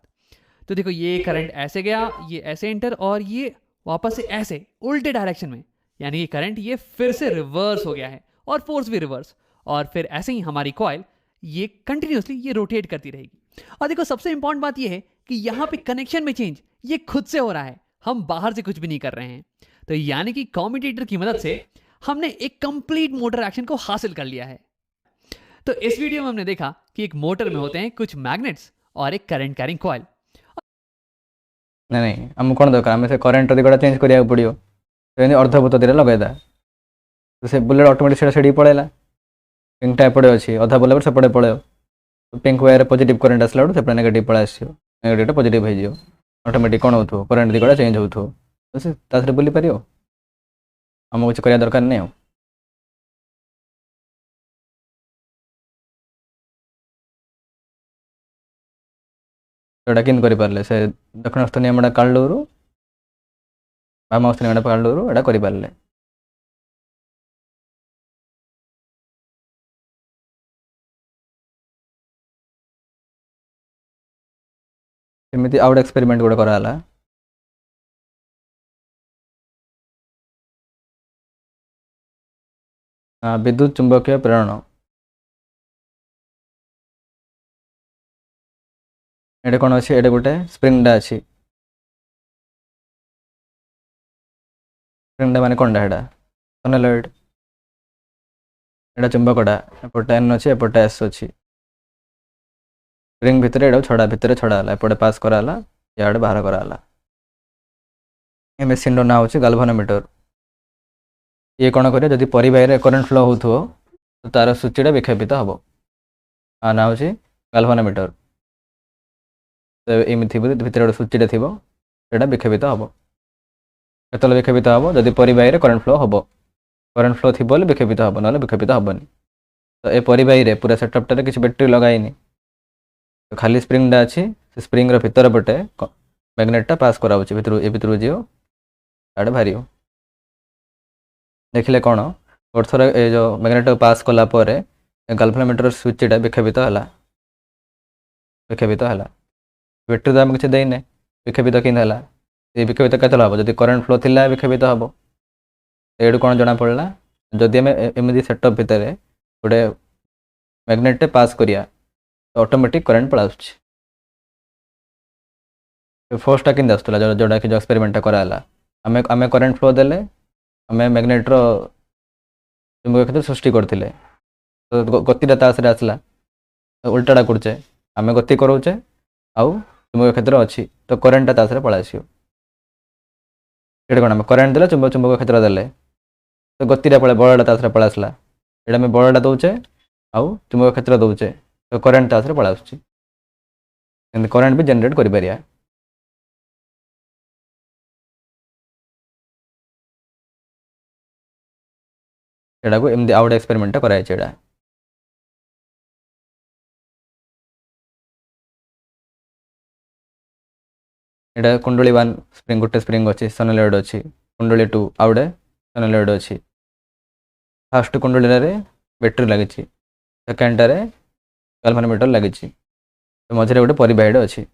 तो देखो, ये करंट ऐसे गया, ये ऐसे एंटर, और ये वापस से ऐसे उल्टे डायरेक्शन में, यानी कि करंट ये फिर से रिवर्स हो गया है और फोर्स भी रिवर्स, और फिर ऐसे ही हमारी कॉइल ये कंटिन्यूसली ये रोटेट करती रहेगी। और देखो, सबसे इंपॉर्टेंट बात ये है कि यहाँ पे कनेक्शन में चेंज ये खुद से हो रहा है, हम बाहर से कुछ भी नहीं कर रहे हैं। तो यानी कि कम्यूटेटर की मदद से हमने एक कंप्लीट मोटर एक्शन को हासिल कर लिया है। तो इस वीडियो में हमने देखा कि एक मोटर में होते हैं कुछ मैग्नेट्स और एक करंट कैरिंग कॉइल। नहीं आम कौन दरकार, आम से करेन्ट दिगटा चेंज करा पड़ो, तो अर्धभूत दिन लगेदा, तो से बुलेट ऑटोमेटिक से पड़ेगा, पिंकटा एपटे अच्छी अधा बुला सेपटे पड़े, पिंक वायर पॉजिटिव करंट आसला से नेगेटिव पड़ा आस, नेगेटिव पॉजिटिव हो ऑटोमेटिक कौन हो करंट दिगटा चेंज हो, तो से बुली पार, आमको कुछ करने दरकार नहीं। तो किन कर से दक्षिणस्थ नियम कालूर बामस्थ नियम कालूर एटा कर एमती आउट एक्सपेरिमेंट गोटे कराला। विद्युत चुंबकीय प्रेरण ये कौन अच्छे, ये गोटे स्प्रिंगटा अच्छी, स्प्रिंगटा माने कौनटा है सोलेनॉइड, एटा चुंबकटा एपटे एन अच्छे एपटे एस अच्छी, स्प्रिंग भितर एटा छड़ा भितर छड़ाला, एपटे पास कराला, याडे बाहर कराला। ये मेसीन ना हूँ गाल्भानोमीटर। ये कौन कर, जदि परिबाही करंट फ्लो हो तो तार सूचीटा विक्षेपित हम, ना हूँ गाल्भानोमीटर। तो एमती भितर गोटे सूचीटा थी से विक्षेपित हम, केत विक्षेपित हम, जदि परिबाही करंट फ्लो हम, करंट फ्लो थी बोले विक्षेपित हम, ना विक्षेपित हेनी। तो ये परिबाही पूरा सेटअपटा किसी बैटेरी लगाइनी, तो खाली स्प्रिंगटा अच्छी, से स्प्रिंगर भितर पटे मैग्नेटटा पास कराऊँ भितर, ये भितर जीव आड़े बाहर देखिले कौन गोटे थर ये जो मैग्नेट पास कलापर गाल्भानोमीटर स्विचटा विक्षेपित है, बैटेरी तो आम किसी देने विक्षेपित कि विक्षेपित के जब करंट फ्लो थी विक्षेपित हम, ये कौन जना पड़ा जदि आम एमती सेटअप भितर गोटे मैग्नेट पास करिया तो ऑटोमेटिक करंट पड़ा फोर्सटा कि आसूला जोटा कि जो एक्सपेरिमेंट कराला आम आम करंट फ्लो देले आम मैग्नेटर चुंबक क्षेत्र सृष्टि करते तो गतिटा तासरे आसला उल्टाटा करचे आम गति कराऊे आउ चुंबक क्षेत्र अच्छी तो करेन्टा तासरे पड़ा आसो ये कौन आम करेन्ट देले चुंबक क्षेत्र देले तो गतिटा पड़े बलटा तासरे पड़ा आसला ये आम बलटा दौचे आउ चुंबक क्षेत्र दौचे तो करेन्ट तासरे पड़ा आसुची करेन्ट भी जनरेट कर पारिया एटा को एमती आउट एक्सपेरिमेंट कराई एटा एटा कुंडली 1 स्प्रिंग गोटे स्प्रिंग अच्छी सोनोलॉइड अच्छी कुंडली 2 आउटे सोनोलॉइड अच्छी फास्ट कुंडली बैटेरी लगी सेकेंडटारे गाल्भानोमीटर लगी मझे गोटे परिबाहीट अच्छी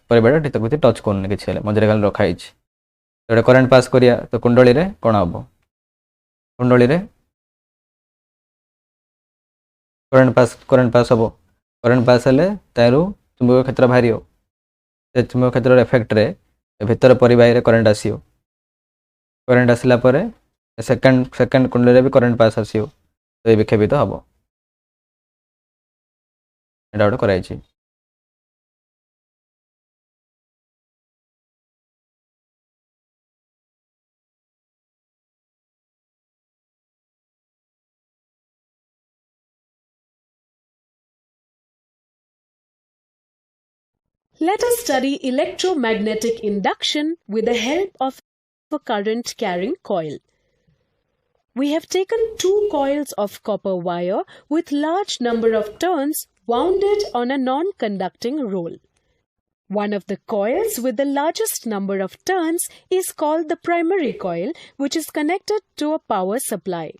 परिबाहीट टच कर कि मझे खाली रखाई गोटे करेन्ट पास करिया तो कुंडली रे कौन हम कुंडली रे करेन्ट पास हम करेन्ट पास हेले तारू चुंबक क्षेत्र बाहर से चुंबक क्षेत्र इफेक्ट रे भितर परिबाही रे करेन्ट आसियो करेन्ट आसला परे सेकेंड कुंडली रे भी करेन्ट पास आसियो तो ये विक्षेपित हम एटा गोटे कराई Let us study electromagnetic induction with the help of a current carrying coil. We have taken two coils of copper wire with large number of turns wounded on a non-conducting roll. One of the coils with the largest number of turns is called the primary coil, which is connected to a power supply.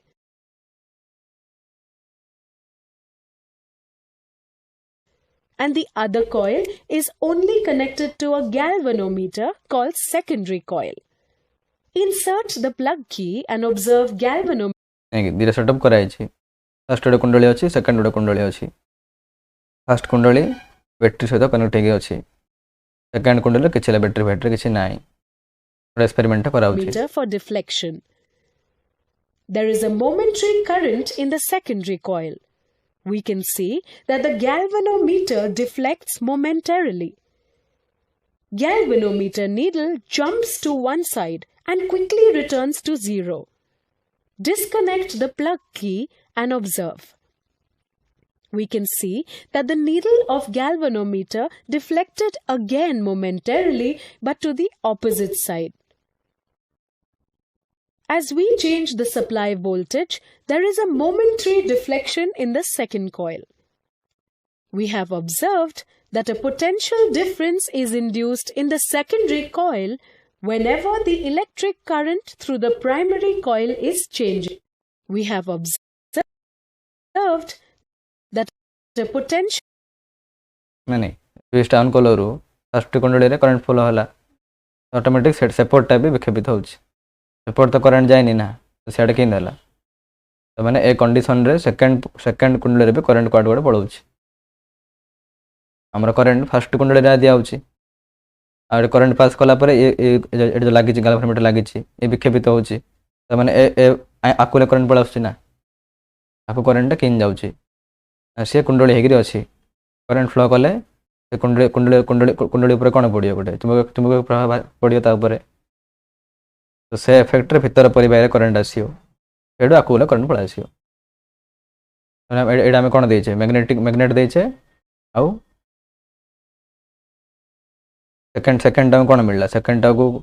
And the other coil is only connected to a galvanometer called secondary coil. Insert the plug key and observe galvanometer. दीटा setup कराई first गोटे कुंडली अच्छी second गोटे कुंडली अच्छी first कुंडली battery सहित कनेक्ट होगी सेकेंड कुंडली किसी बैटेरी बैटेरी किसी ना experiment meter for deflection. There is a momentary current in the secondary coil. We can see that the galvanometer deflects momentarily. Galvanometer needle jumps to one side and quickly returns to zero. Disconnect the plug key and observe. We can see that the needle of galvanometer deflected again momentarily but to the opposite side. As we change the supply voltage, there is a momentary deflection in the second coil. We have observed that a potential difference is induced in the secondary coil whenever the electric current through the primary coil is changing. We have observed that a potential नहीं switch on कलरू first कुंडली रे current flow होला automatic separate भी विक्षेपित होउछ separate तो current जायनी ना तो said के नला तो माने ए कंडीशन रे सेकंड कुंडली रे भी करंट क्वाड गोटे पड़ोछ हमर करंट फर्स्ट कुंडली रे दिया होउछ आ करंट पास कला पर ए जो लागि छि गाल्भानोमीटर लागि छि ए विक्षेपित होउछ तो माने ए आकुले करंट पड़ाछ ना आकु करंट किन जाउछ से कुंडली हेगिरी अछि करंट फ्लो कले कुंडली कुंडली कुंडली कुंडली ऊपर कौन पड़ियो गोटे चुंबक प्रभाव पड़ियो ता ऊपर तो से इफेक्ट रे भीतर परिबार करंट आसियो एडो आकुला करंट पळा आसियो एडा में कौन देछे मैग्नेट देछे आउ सेकंड टाइम कौन मिलला सेकंड टाइम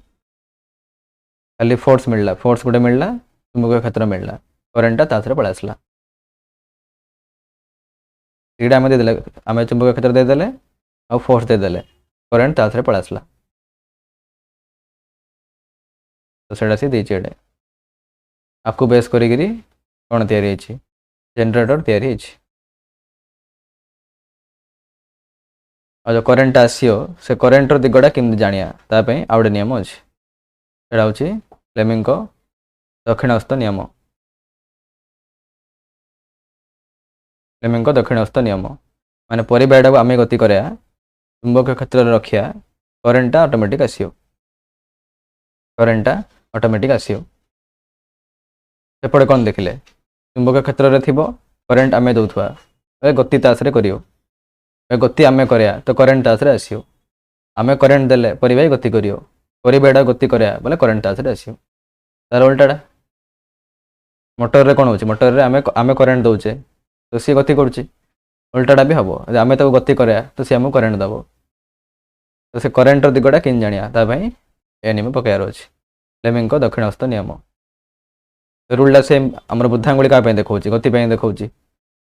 खाली फोर्स मिलला फोर्स गोटे मिलला चुंबक क्षेत्र मिलला करंट तासरे पळा आसला एडा में दे देले आमे चुंबक क्षेत्र दे देले आ फोर्स दे देले करंट तासरे पळा आसला तो सेटा से देछे एडे आपको बेस करिगिरी कौन तैयारी है जनरेटर तैयारी है और जो करंट आसियो से करंटर दिगटा केमती जानिया तापई आउटे नियम अच्छे सेटा हूँ फ्लेमिंग को दक्षिणास्त नियम फ्लेमिंग दक्षिणस्थ नियम माने परिबाड़ा को आम गति करा चुंबक क्षेत्र रखा करेन्टा ऑटोमेटिक आसियो करेन्टा ऑटोमेटिक आसियो सेपटे कौन देखिले चुंबक क्षेत्र में थी करेन्ट आम दौथुआ गति तासरे करियो गति आम करा तो करेन्ट तासरे आसियो आम करेन्ट देले परिबा गति करियो परिबाड़ा गति करा बोले करेन्ट तासरे आसियो तार उल्टाटा मोटर रे कौन हो मोटर रे आम करेन्ट दौचे तो सी गति करुच्ची उल्टाटा भी हम आम ताको गति करा तो सी आमको करेन्ट दब तो से करेन्टर दिगटा किन जानिया तापाई ए नियम पकायार अच्छे फ्लेमिंग दक्षिणस्थ नियम रूलटा सेम आमर बुद्धांगुली क्या देखा गति देखा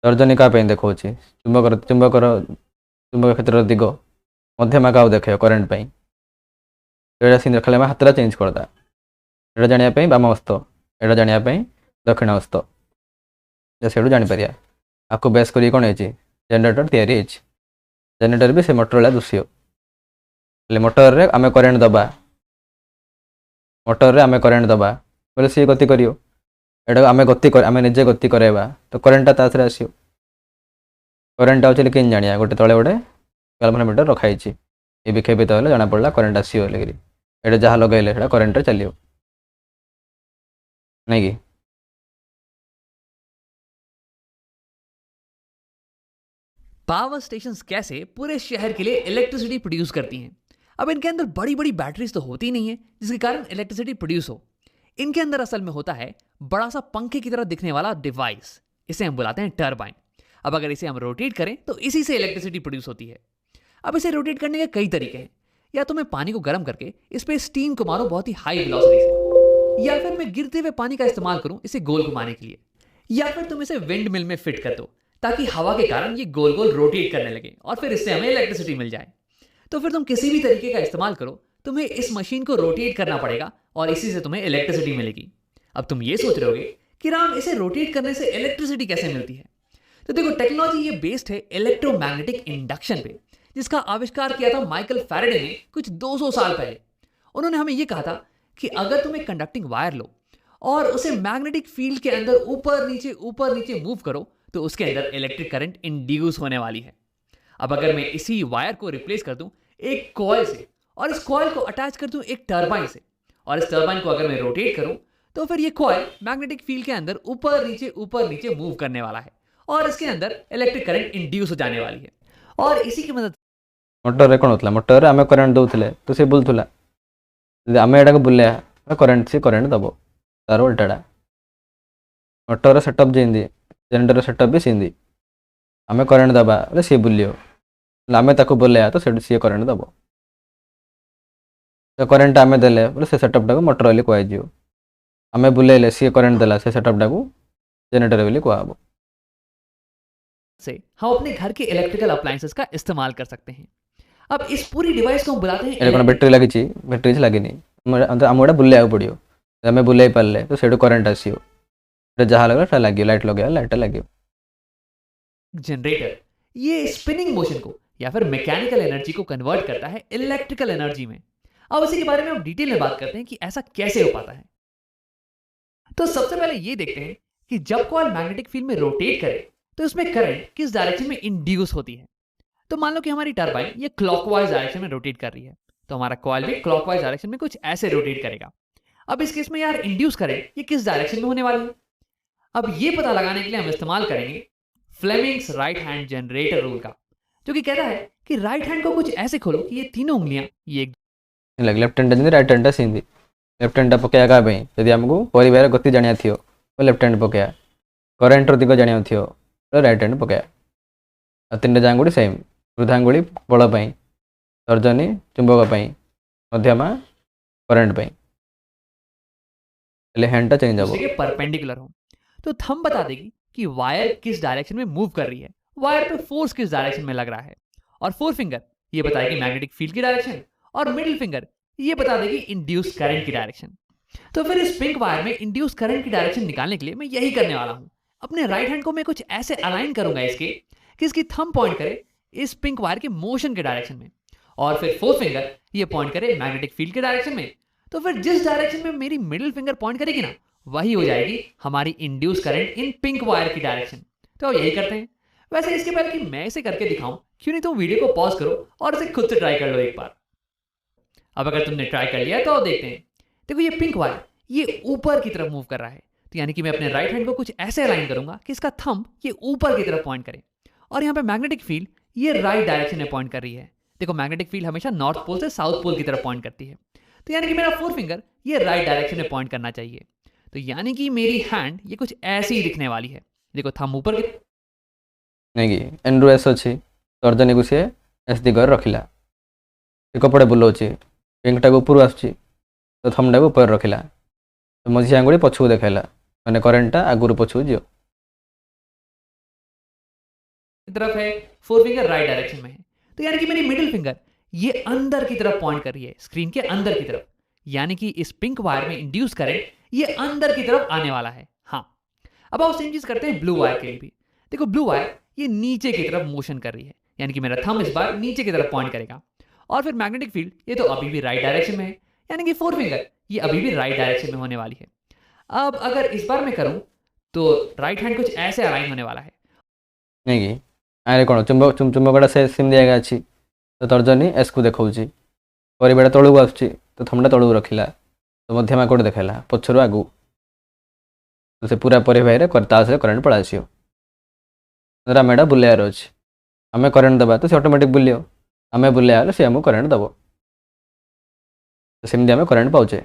तर्जनी क्या देखा चुंबक चुंबक क्षेत्र दिग मध्यमा क्या देखे करेन्ट पाई सीन खाली हाथटा चेंज करदा एटा जानापी बाम हस्त एटा जानापी दक्षिण हस्त से जापर आपको बेस कर कौन है जनरेटर तैयारी जनरेटर भी से मोटर वाला दुष्य मोटर रे आम करेन्ट दबा मोटर रे आम करेन्ट दबा बोले सी गति करियो एटा आम गति आम निजे गति कराइबा तो करेन्टा तासरे आसियो करेन्ट आउचली किन जानिया गोटे तले गोटे गैल्वानोमीटर रखाई ये विक्षेपित होले जना पड़ला करेन्ट आसियो बोलिकी एटा जहाँ लगेले सेटा करेन्ट रे चलियो नहीं कि पावर स्टेशंस कैसे पूरे शहर के लिए इलेक्ट्रिसिटी प्रोड्यूस करती हैं। अब इनके अंदर बड़ी बड़ी बैटरीज तो होती नहीं है जिसके कारण इलेक्ट्रिसिटी प्रोड्यूस हो। इनके अंदर असल में होता है बड़ा सा पंखे की तरह दिखने वाला डिवाइस, इसे हम बुलाते हैं टरबाइन। अब अगर इसे हम रोटेट करें तो इसी से इलेक्ट्रिसिटी प्रोड्यूस होती है। अब इसे रोटेट करने के कई तरीके हैं, या तो मैं पानी को गर्म करके इस पे स्टीम को मारूं बहुत ही हाई वेलोसिटी से, या फिर मैं गिरते हुए पानी का इस्तेमाल करूं इसे गोल घुमाने के लिए, या फिर तुम इसे विंड मिल में फिट कर दो ताकि हवा के कारण ये गोल गोल रोटेट करने लगे और फिर इससे हमें इलेक्ट्रिसिटी मिल जाए। तो फिर तुम किसी भी तरीके का इस्तेमाल करो, तुम्हें इस मशीन को रोटेट करना पड़ेगा और इसी से तुम्हें इलेक्ट्रिसिटी मिलेगी। अब तुम ये सोच रहे होगे कि राम इसे रोटेट करने से इलेक्ट्रिसिटी कैसे मिलती है। तो देखो, टेक्नोलॉजी ये बेस्ड है इलेक्ट्रोमैग्नेटिक इंडक्शन पे, जिसका आविष्कार किया था माइकल फैराडे ने कुछ 200 साल पहले। उन्होंने हमें ये कहा था कि अगर तुम एक कंडक्टिंग वायर लो और उसे मैग्नेटिक फील्ड के अंदर ऊपर नीचे मूव करो तो उसके अंदर इलेक्ट्रिक करंट इंड्यूस होने वाली है। अब अगर मैं इसी वायर को रिप्लेस कर दूं एक कॉइल से और इस कॉइल को अटैच कर दूं एक टरबाइन से, और इस टरबाइन को अगर मैं रोटेट करूं तो फिर ये कॉइल मैग्नेटिक फील्ड के अंदर ऊपर नीचे मूव करने वाला है और इसके अंदर इलेक्ट्रिक करंट इंड्यूस हो जाने वाली है। और इसी की मदद मोटर कौन होता मोटर आम करेन्ट दौले तो सी बुलूला आम एटा को बुलाया करेन्ट सी करेन्ट दब तार उल्टाटा मोटर सेटअप जेंदी जनरेटर सेटअप भी सेंदी आम करेन्ट दबा बोले सी बुलियो आम ताको बुलाया तो सी करेन्ट दब तो करेन्ट आम देले बोले से सेटअपटा को मोटर बोली कहुए आम बुलेले सी करेन्ट देला से सेटअपटा को जनरेटर बोली कहब। से हम अपने घर के इलेक्ट्रिकल अप्लायंसेस का इस्तेमाल कर सकते हैं। अब इस पूरी डिवाइस को हम बुलाते हैं बैटरी लगी बैटरी लगी आम गोटा बुलाया पड़ो आम बुलाई पारे तो से करेन्ट आसो जहाँ लगे लगे लाइट लगे लाइट लगे जनरेटर। ये स्पिनिंग मोशन को या फिर मैकेनिकल एनर्जी को कन्वर्ट करता है इलेक्ट्रिकल एनर्जी में। अब इसी के बारे में हम डिटेल में बात करते हैं कि ऐसा कैसे हो पाता है। तो सबसे पहले ये देखते हैं कि जब कॉइल मैग्नेटिक फील्ड में रोटेट करे तो इसमें करंट किस डायरेक्शन में इंड्यूस होती है। तो मान लो कि हमारी टरबाइन ये क्लॉकवाइज डायरेक्शन में रोटेट कर रही है, तो हमारा कॉइल भी क्लॉकवाइज डायरेक्शन में कुछ ऐसे रोटेट करेगा। अब इस केस में यार इंड्यूस करंट ये किस डायरेक्शन में होने वाली है। अब ये पता लगाने के लिए हम इस्तेमाल करेंगे Fleming's right hand generator rule का, जो कि कहता है कि राइट हैंड को कुछ ऐसे खोलो कि ये तीनों उंगलियां ये लेफ्ट हैंड राइट हैंड सींदी लेफ्ट हैंड पकया का यदि आमको परिवार गति जानिया थियो तो लेफ्ट हैंड पकया, करेन्टर दिग जानिया थियो तो राइट हैंड पकया। तीन जांगुड़ी सेम वृद्धांगुड़ी बल पाई, तर्जनी चुंबक पाई, मध्यमा करेन्ट पाई, हैंडटा चेंज हो परपेंडिकुलर हो तो थंब बता देगी कि वायर किस डायरेक्शन में मूव कर रही है, वायर पे फोर्स किस डायरेक्शन में लग रहा है, और फोर फिंगर ये बताएगी मैग्नेटिक फील्ड की डायरेक्शन, और मिडिल फिंगर ये बता देगी इंड्यूस करंट की डायरेक्शन। तो फिर इस पिंक वायर में इंड्यूस करंट की डायरेक्शन निकालने के लिए मैं यही करने वाला हूँ। अपने राइट हैंड को मैं कुछ ऐसे अलाइन करूंगा इसके कि इसकी थंब पॉइंट करे इस पिंक वायर के मोशन के डायरेक्शन में, और फिर फोर फिंगर ये पॉइंट करे मैग्नेटिक फील्ड के डायरेक्शन में। तो फिर जिस डायरेक्शन में मेरी मिडिल फिंगर पॉइंट करेगी ना, वही हो जाएगी हमारी induce current in pink wire की डायरेक्शन। तो अब यही करते हैं, वैसे इसके पहले कि मैं इसे करके दिखाऊं, क्यों नहीं तुम वीडियो को पॉज करो और इसे खुद से ट्राई कर लो एक बार। अब अगर तुमने ट्राई कर लिया तो देखते हैं। देखो ये पिंक वायर ये ऊपर की तरफ मूव कर रहा है, तो यानी कि मैं अपने राइट हैंड को कुछ ऐसे अलाइन करूंगा कि इसका थंब ये ऊपर की तरफ पॉइंट करे, और यहाँ पे मैग्नेटिक फील्ड ये राइट डायरेक्शन में पॉइंट कर रही है। देखो मैग्नेटिक फील्ड हमेशा नॉर्थ पोल से साउथ पोल की तरफ पॉइंट करती है, तो यानी कि मेरा फोर फिंगर ये राइट डायरेक्शन में पॉइंट करना चाहिए। तो यानी कि मेरी हैंड ये कुछ ऐसी ही दिखने वाली है। देखो थंब ऊपर की नहीं एन रु एस अच्छी तर्जनी को सी एस दिग रखिला, कपड़े बुलाऊँ पिंकटा ऊपर आसूँ तो थम्बटा ऊपर रखिला, तो मझी आंगुड़ी पछू देखला, मैंने करेन्टा आगुरी पछू जीव तरफ है, फोर फिंगर राइट डायरेक्शन में है, तो यानी कि मेरी मिडिल फिंगर ये अंदर की तरफ पॉइंट कर रही है, स्क्रीन के अंदर की तरफ। यानी कि इस पिंक वायर में इंड्यूस करंट ये अंदर की तरफ आने वाला है। हाँ, अब आप सेम चीज करते हैं ब्लू वायर के लिए भी। देखो ब्लू वायर ये नीचे की तरफ मोशन कर रही है, यानी कि मेरा थंब इस बार नीचे की तरफ पॉइंट करेगा, और फिर मैग्नेटिक फील्ड ये तो अभी भी राइट डायरेक्शन में है, यानी कि फोर फिंगर ये अभी भी राइट डायरेक्शन में होने वाली है। अब अगर इस बार मैं करूं तो राइट हैंड कुछ ऐसे अलाइन होने वाला है। नहीं आरे कौन चुंबकटा से सिम दिया अच्छी, तो तर्जनी एस को देखा परिवार तलू आसूँ तो थम्बटा तलू रखिला, तो मध्यमा कोड देखला पछर आगू, तो से पूरा परिवार करेन्ट पड़ा आसो आम एटा बुलायार अच्छे, आम करेन्ट दबा तो सी ऑटोमेटिक बुल, आम बुलाया सी आमको करेन्ट दब, तो सेमती आम करेन्ट पाचे।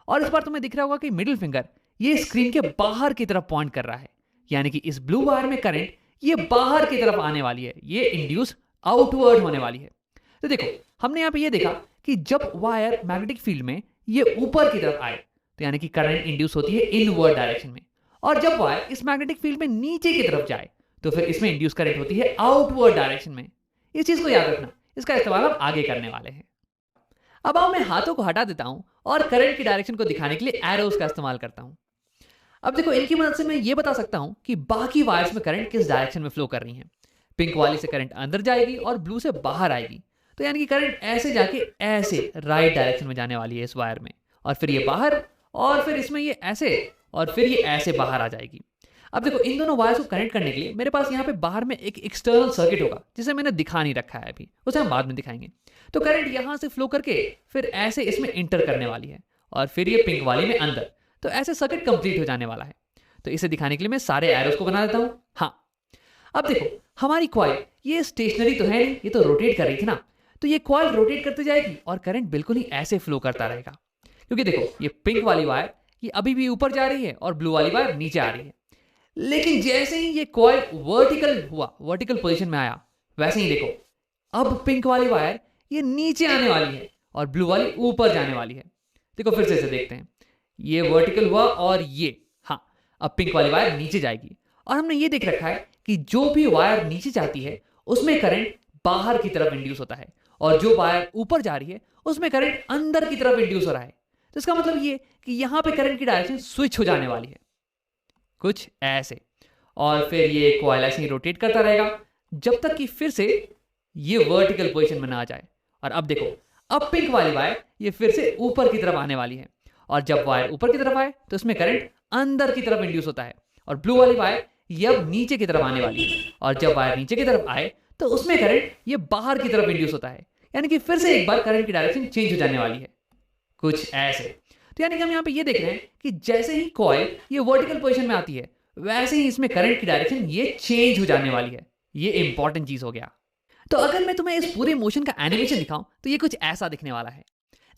और इस बार तुम्हें दिख रहा होगा कि मिडिल फिंगर ये स्क्रीन के बाहर की तरफ पॉइंट कर रहा है, यानी कि इस ब्लू वायर में करंट ये बाहर की तरफ आने वाली है, ये इंड्यूस आउटवर्ड होने वाली है। तो देखो हमने यहाँ पे ये देखा कि जब वायर मैग्नेटिक फील्ड में ये ऊपर की तरफ आए तो यानी कि करंट इंड्यूस होती है इनवर्ड डायरेक्शन में, और जब वायर इस मैग्नेटिक फील्ड में नीचे की तरफ जाए तो फिर इसमें इंड्यूस करंट होती है आउटवर्ड डायरेक्शन में। इस चीज को याद रखना, इसका इस्तेमाल हम आगे करने वाले हैं। अब आओ मैं हाथों को हटा देता हूं और करंट की डायरेक्शन को दिखाने के लिए एरोस का इस्तेमाल करता हूं। अब देखो इनकी मदद से मैं ये बता सकता हूं कि बाकी वायर्स में करंट किस डायरेक्शन में फ्लो कर रही हैं। पिंक वाली से करंट अंदर जाएगी और ब्लू से बाहर आएगी, तो यानी कि करंट ऐसे जाके ऐसे राइट डायरेक्शन में जाने वाली है इस वायर में, और फिर ये बाहर, और फिर इसमें ये ऐसे, और फिर ये ऐसे बाहर आ जाएगी। अब देखो इन दोनों वायर्स को कनेक्ट करने के लिए मेरे पास यहाँ पे बाहर में एक एक्सटर्नल सर्किट होगा, जिसे मैंने दिखा नहीं रखा है अभी, उसे हम बाद में दिखाएंगे। तो करंट यहाँ से फ्लो करके फिर ऐसे इसमें इंटर करने वाली है, और फिर ये पिंक वाली में अंदर, तो ऐसे सर्किट कंप्लीट हो जाने वाला है। तो इसे दिखाने के लिए मैं सारे एरोस को बना देता हूँ। हाँ, अब देखो हमारी कॉइल ये स्टेशनरी तो है नहीं, ये तो रोटेट कर रही थी ना, तो ये कॉइल रोटेट करती जाएगी और करंट बिल्कुल ही ऐसे फ्लो करता रहेगा, क्योंकि देखो ये पिंक वाली वायर ये अभी भी ऊपर जा रही है और ब्लू वाली वायर नीचे आ रही है। लेकिन जैसे ही ये कॉइल वर्टिकल हुआ, वर्टिकल पोजीशन में आया, वैसे ही देखो अब पिंक वाली वायर ये नीचे आने वाली है और ब्लू वाली ऊपर जाने वाली है। देखो फिर से इसे देखते हैं, ये वर्टिकल हुआ और ये, हाँ अब पिंक वाली वायर नीचे जाएगी, और हमने ये देख रखा है कि जो भी वायर नीचे जाती है उसमें करंट बाहर की तरफ इंड्यूस होता है, और जो वायर ऊपर जा रही है उसमें करंट अंदर की तरफ इंड्यूस हो रहा है। तो इसका मतलब ये कि यहां पे करंट की डायरेक्शन स्विच हो जाने वाली है कुछ ऐसे, और फिर ये कॉइल ऐसे ही रोटेट करता रहेगा जब तक कि फिर से ये वर्टिकल पोजीशन में ना आ जाए। और अब देखो अब पिंक वाली वायर ये फिर से ऊपर की तरफ आने वाली है, और जब वायर ऊपर की तरफ आए तो इसमें करंट अंदर की तरफ इंड्यूस होता है, और ब्लू वाली वायर ये अब नीचे की तरफ आने वाली है, और जब वायर नीचे की तरफ आए तो उसमें करंट ये बाहर की तरफ इंड्यूस होता है, यानी कि फिर से एक बार करंट की डायरेक्शन चेंज हो जाने वाली है कुछ ऐसे। तो यानी कि हम यहाँ पे ये देख रहे हैं कि जैसे ही कॉइल ये वर्टिकल पोजीशन में आती है वैसे ही इसमें करंट की डायरेक्शन ये चेंज हो जाने वाली है। ये इंपॉर्टेंट चीज हो गया। तो अगर मैं तुम्हें इस पूरे मोशन का एनिमेशन दिखाऊं तो ये कुछ ऐसा दिखने वाला है।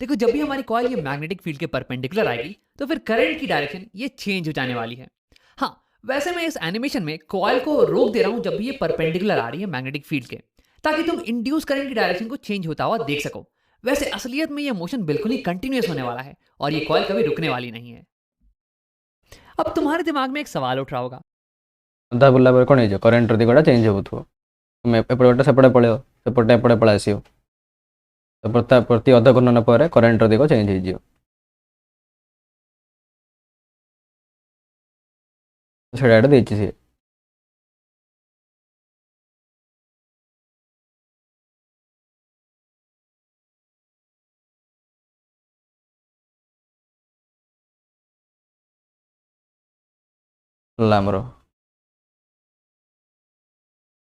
देखो जब भी हमारी कॉइल ये मैग्नेटिक फील्ड के परपेंडिकुलर आएगी तो फिर करंट की डायरेक्शन ये चेंज हो जाने वाली है। हाँ, वैसे मैं इस एनिमेशन में कॉइल को रोक दे रहा हूं जब भी ये परपेंडिकुलर आ रही है मैग्नेटिक फील्ड के, ताकि तुम इंड्यूस करंट की डायरेक्शन को चेंज होता हुआ देख सको। वैसे असलियत में ये मोशन बिल्कुल ही कंटिन्यूअस होने वाला है और ये कॉइल कभी रुकने वाली नहीं है। अब तुम्हारे दिमाग में एक सवाल उठ रहा होगा, अधा बुला पर कौन हो करेन्ट दिगटा चेंज हो तुम एपटे सेपटे पलैब सेपटे एपटे पलि आसो, तो प्रति अध घूर्णन पर करेन्ट दिग चेंज हो छेड़ा देती सी। लामरो